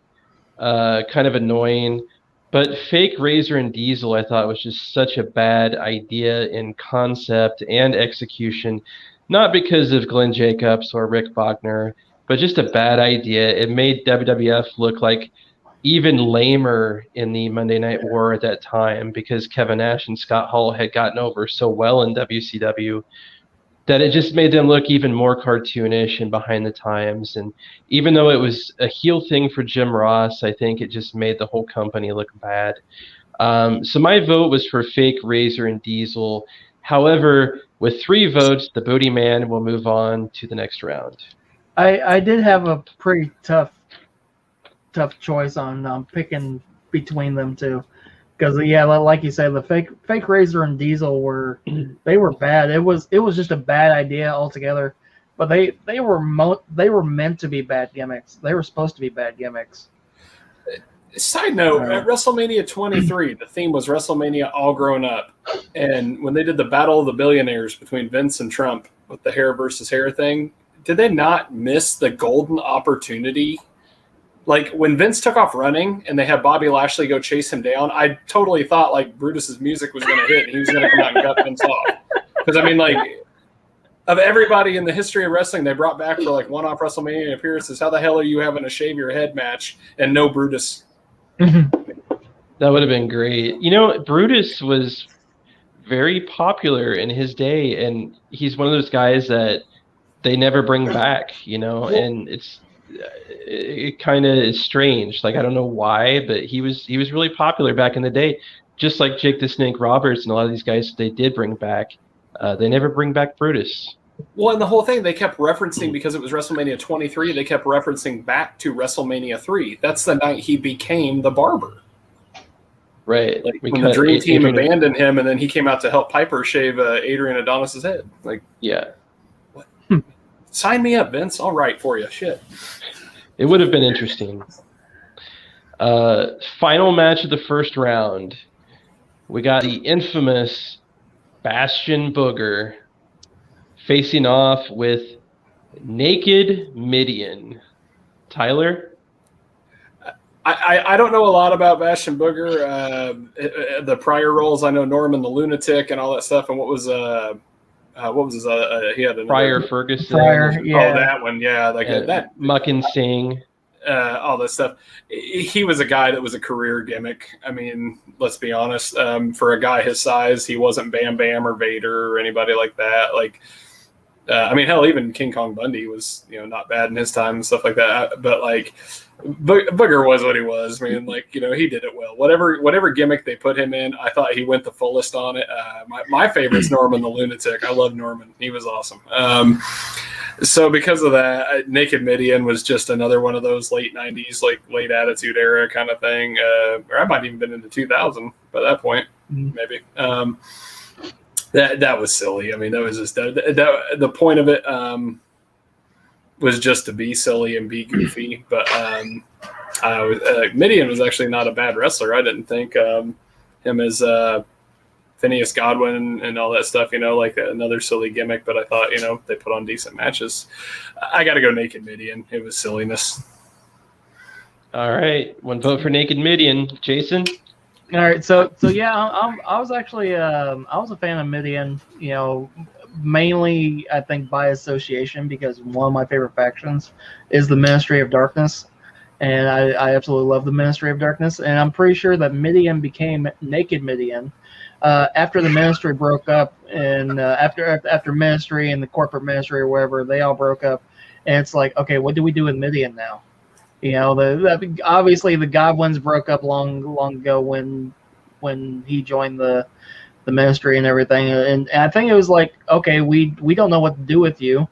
kind of annoying. But Fake Razor and Diesel, I thought, was just such a bad idea in concept and execution. Not because of Glenn Jacobs or Rick Bachner, but just a bad idea. It made WWF look like even lamer in the Monday Night War at that time because Kevin Nash and Scott Hall had gotten over so well in WCW that it just made them look even more cartoonish and behind the times. And even though it was a heel thing for Jim Ross, I think it just made the whole company look bad. So my vote was for Fake Razor and Diesel. However, with 3 votes, the Booty Man will move on to the next round. I did have a pretty tough choice on picking between them two, because like you said, the fake Razor and Diesel were bad. It was just a bad idea altogether. But they were meant to be bad gimmicks. They were supposed to be bad gimmicks. Side note, at WrestleMania 23, the theme was WrestleMania all grown up. And when they did the Battle of the Billionaires between Vince and Trump with the hair versus hair thing, did they not miss the golden opportunity? Like, when Vince took off running and they had Bobby Lashley go chase him down, I totally thought, like, Brutus's music was going to hit and he was going to come out and gut Vince off. Because, I mean, like, of everybody in the history of wrestling they brought back for, like, one-off WrestleMania appearances, how the hell are you having a shave your head match and no Brutus? That would have been great. Brutus was very popular in his day, and he's one of those guys that they never bring back, and it kind of is strange. Like, I don't know why, but he was really popular back in the day, just like Jake the Snake Roberts and a lot of these guys they did bring back. They never bring back Brutus. Well, and the whole thing, they kept referencing, because it was WrestleMania 23, they kept referencing back to WrestleMania 3. That's the night he became the barber. Right. Like, when the Dream Team abandoned him, and then he came out to help Piper shave Adrian Adonis's head. Like, yeah. What? Sign me up, Vince. I'll write for you. Shit. It would have been interesting. Final match of the first round. We got the infamous Bastion Booger facing off with Naked Midian. Tyler? I don't know a lot about Bastion Booger. The prior roles, I know Norman the Lunatic and all that stuff. And what was his? He had another Pryor Ferguson. Yeah. Oh, that one. Yeah, like that. Muck and Sing. All that stuff. He was a guy that was a career gimmick. I mean, let's be honest. For a guy his size, he wasn't Bam Bam or Vader or anybody like that. Like, I mean, hell, even King Kong Bundy was, not bad in his time and stuff like that. But like, Booger was what he was, man. Like, he did it well. Whatever gimmick they put him in, I thought he went the fullest on it. My favorite's Norman the Lunatic. I love Norman. He was awesome. So because of that, Naked Midian was just another one of those late 90s, like late Attitude Era kind of thing. Or I might even been into 2000 by that point, maybe. That was silly. I mean, that was just the point of it was just to be silly and be goofy. But Midian was actually not a bad wrestler. I didn't think him as Phineas Godwin and all that stuff, like another silly gimmick. But I thought, they put on decent matches. I got to go Naked Midian. It was silliness. All right. One vote for Naked Midian. Jason? All right. So yeah, I was actually, I was a fan of Midian, mainly I think by association, because one of my favorite factions is the Ministry of Darkness. And I absolutely love the Ministry of Darkness. And I'm pretty sure that Midian became Naked Midian after the Ministry broke up, and after Ministry and the corporate Ministry or wherever, they all broke up. And it's like, okay, what do we do with Midian now? Obviously the Godwins broke up long ago when he joined the Ministry and everything. And I think it was like, okay, we don't know what to do with you.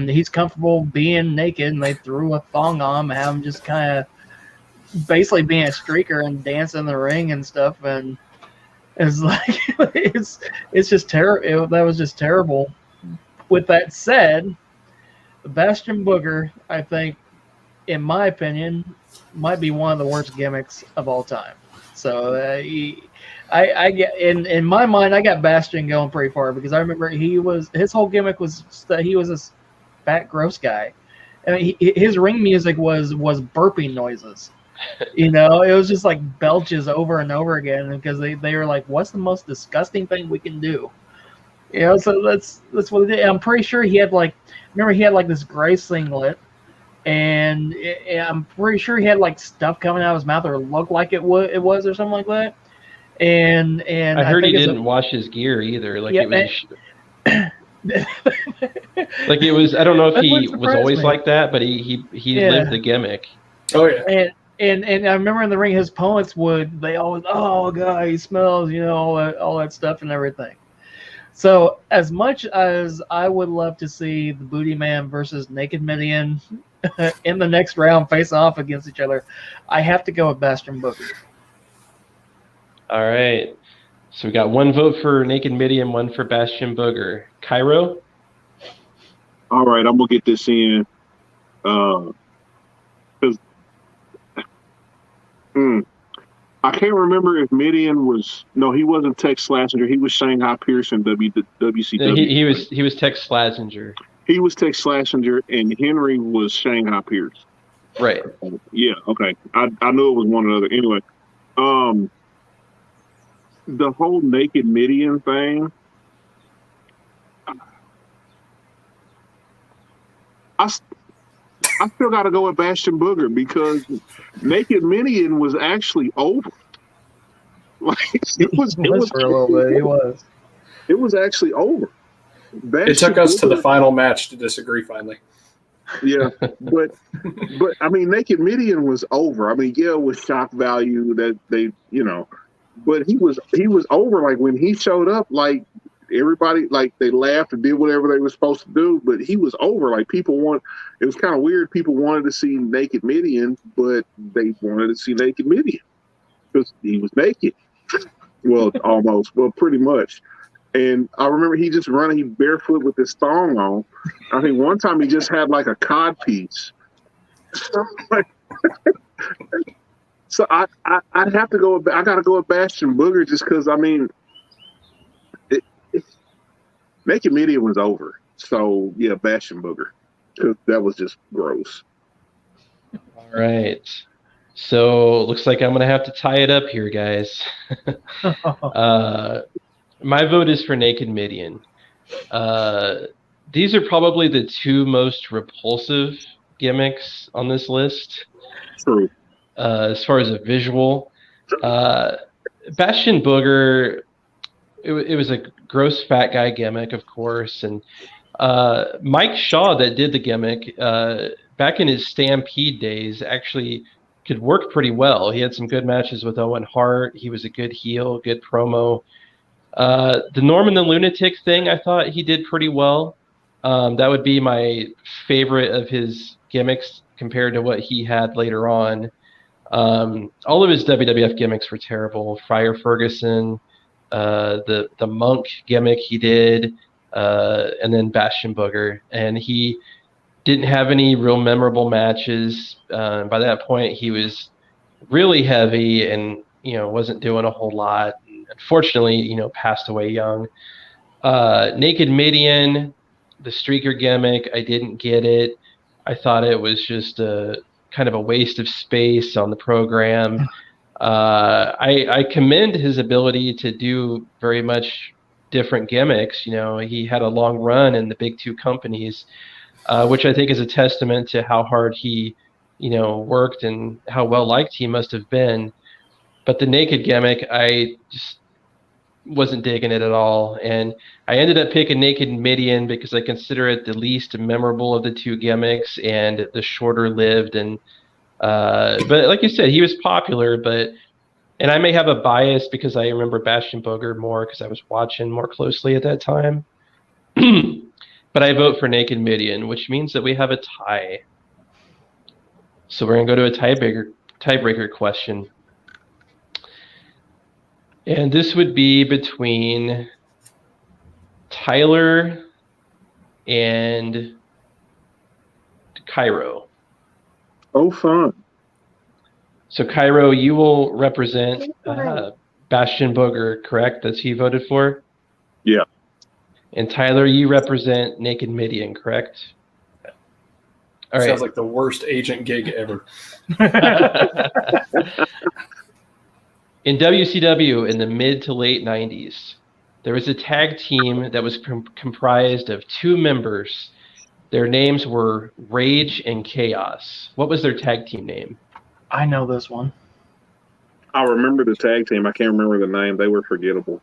He's comfortable being naked, and they threw a thong on him and have him just kind of basically being a streaker and dancing in the ring and stuff. And it's like, it's just terrible. That was just terrible. With that said, Bastion Booger, I think, in my opinion, might be one of the worst gimmicks of all time. So I get in my mind, I got Bastion going pretty far, because I remember his whole gimmick was that he was this fat, gross guy. I mean, his ring music was burping noises. It was just like belches over and over again, because they were like, what's the most disgusting thing we can do? So that's what it did. I'm pretty sure he had this gray singlet, and I'm pretty sure he had like stuff coming out of his mouth, or looked like it was or something like that. And I heard he didn't wash his gear either. Like, it was like, it was. I don't know if he was always like that, but he lived the gimmick. Oh yeah. And I remember in the ring, his opponents they always, oh god, he smells, all that stuff and everything. So as much as I would love to see the Booty Man versus Naked Midian in the next round face off against each other, I have to go with Bastion Booger. All right. So we got one vote for Naked Midian, one for Bastion Booger. Cairo? All right, I'm going to get this in. Because I can't remember if Midian was... No, he wasn't Tex Slazenger. He was Shanghai Pierce in WCW. He was Tex Slazenger. He was Tex Slazenger, and Henry was Shanghai Pierce. Right. Yeah, okay. I knew it was one or the other. Anyway, the whole Naked Midian thing, I still got to go with Bastion Booger, because Naked Midian was actually over. Like, it was for a little bit. It was. It was actually over. It took us to the final match to disagree finally. Yeah, but I mean, Naked Midian was over. I mean, yeah, it was shock value that they, but he was over. Like, when he showed up, like, everybody, like, they laughed and did whatever they were supposed to do, but he was over. Like, it was kind of weird. People wanted to see Naked Midian, but they wanted to see Naked Midian because he was naked. Well, almost. Well, pretty much. And I remember he just running barefoot with his thong on. I think one time he just had like a cod piece. So I'd have to go. I got to go with Bastion Booger, just because, I mean, Naked Midian was over. So yeah, Bastion Booger, because that was just gross. All right. So looks like I'm going to have to tie it up here, guys. My vote is for Naked Midian. These are probably the two most repulsive gimmicks on this list. True. As far as a visual. Bastion Booger, it was a gross fat guy gimmick, of course. And Mike Shaw, that did the gimmick, back in his Stampede days, actually could work pretty well. He had some good matches with Owen Hart. He was a good heel, good promo. The Norman the Lunatic thing, I thought he did pretty well. That would be my favorite of his gimmicks compared to what he had later on. All of his WWF gimmicks were terrible. Friar Ferguson, the monk gimmick he did, and then Bastion Booger. And he didn't have any real memorable matches. By that point, he was really heavy and wasn't doing a whole lot. Unfortunately, passed away young. Naked Midian, the streaker gimmick, I didn't get it. I thought it was just a kind of a waste of space on the program. I commend his ability to do very much different gimmicks. He had a long run in the big two companies, which I think is a testament to how hard he, worked and how well liked he must have been. But the naked gimmick, I just wasn't digging it at all. And I ended up picking Naked Midian because I consider it the least memorable of the two gimmicks and the shorter lived. And but like you said, he was popular, and I may have a bias because I remember Bastion Booger more because I was watching more closely at that time. But I vote for Naked Midian, which means that we have a tie. So we're going to go to a tiebreaker question. And this would be between Tyler and Cairo. Oh, fun. So, Cairo, you will represent Bastion Booger, correct? That's who you voted for? Yeah. And Tyler, you represent Naked Midian, correct? All right. Sounds like the worst agent gig ever. In WCW in the mid to late 90s, there was a tag team that was comprised of two members. Their names were Rage and Chaos. What was their tag team name? I know this one. I remember the tag team. I can't remember the name. They were forgettable.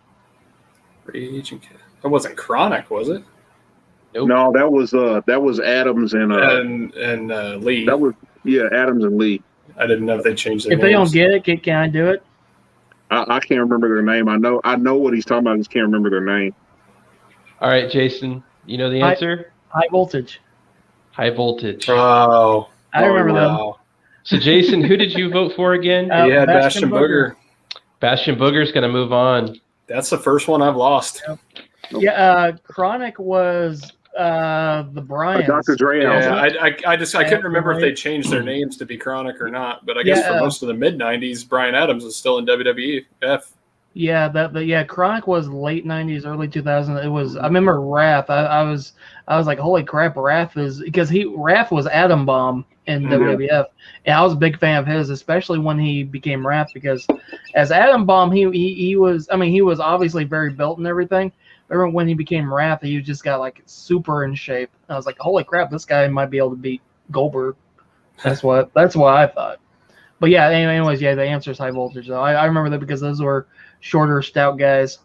Rage and Chaos. That wasn't Chronic, was it? Nope. No, that was Adams and Lee. That was Adams and Lee. I didn't know if they changed their If names. they don't get it, can I do it? I can't remember their name. I know what he's talking about. I just can't remember their name. All right, Jason, you know the answer? High Voltage. High Voltage. Oh, I remember wow. So, Jason, who did you vote for again? He had Bastion Booger. Bastion Booger's going to move on. That's the first one I've lost. Yeah, Chronic was the Bryans. Dr. Dre. Yeah, I couldn't remember if they changed their names to be Chronic or not. But I guess for most of the mid '90s, Bryan Adams was still in WWF. Yeah, Chronic was late '90s, early 2000s. It was. I remember Wrath. I was like, holy crap, Wrath is because Wrath was Atom Bomb in WWF, and I was a big fan of his, especially when he became Wrath because as Atom Bomb, he was. I mean, he was obviously very built and everything. Remember when he became Wrath, he just got like super in shape. I was like, holy crap, this guy might be able to beat Goldberg. That's what I thought. But yeah, anyways, the answer is High Voltage though. I remember that because those were shorter, stout guys.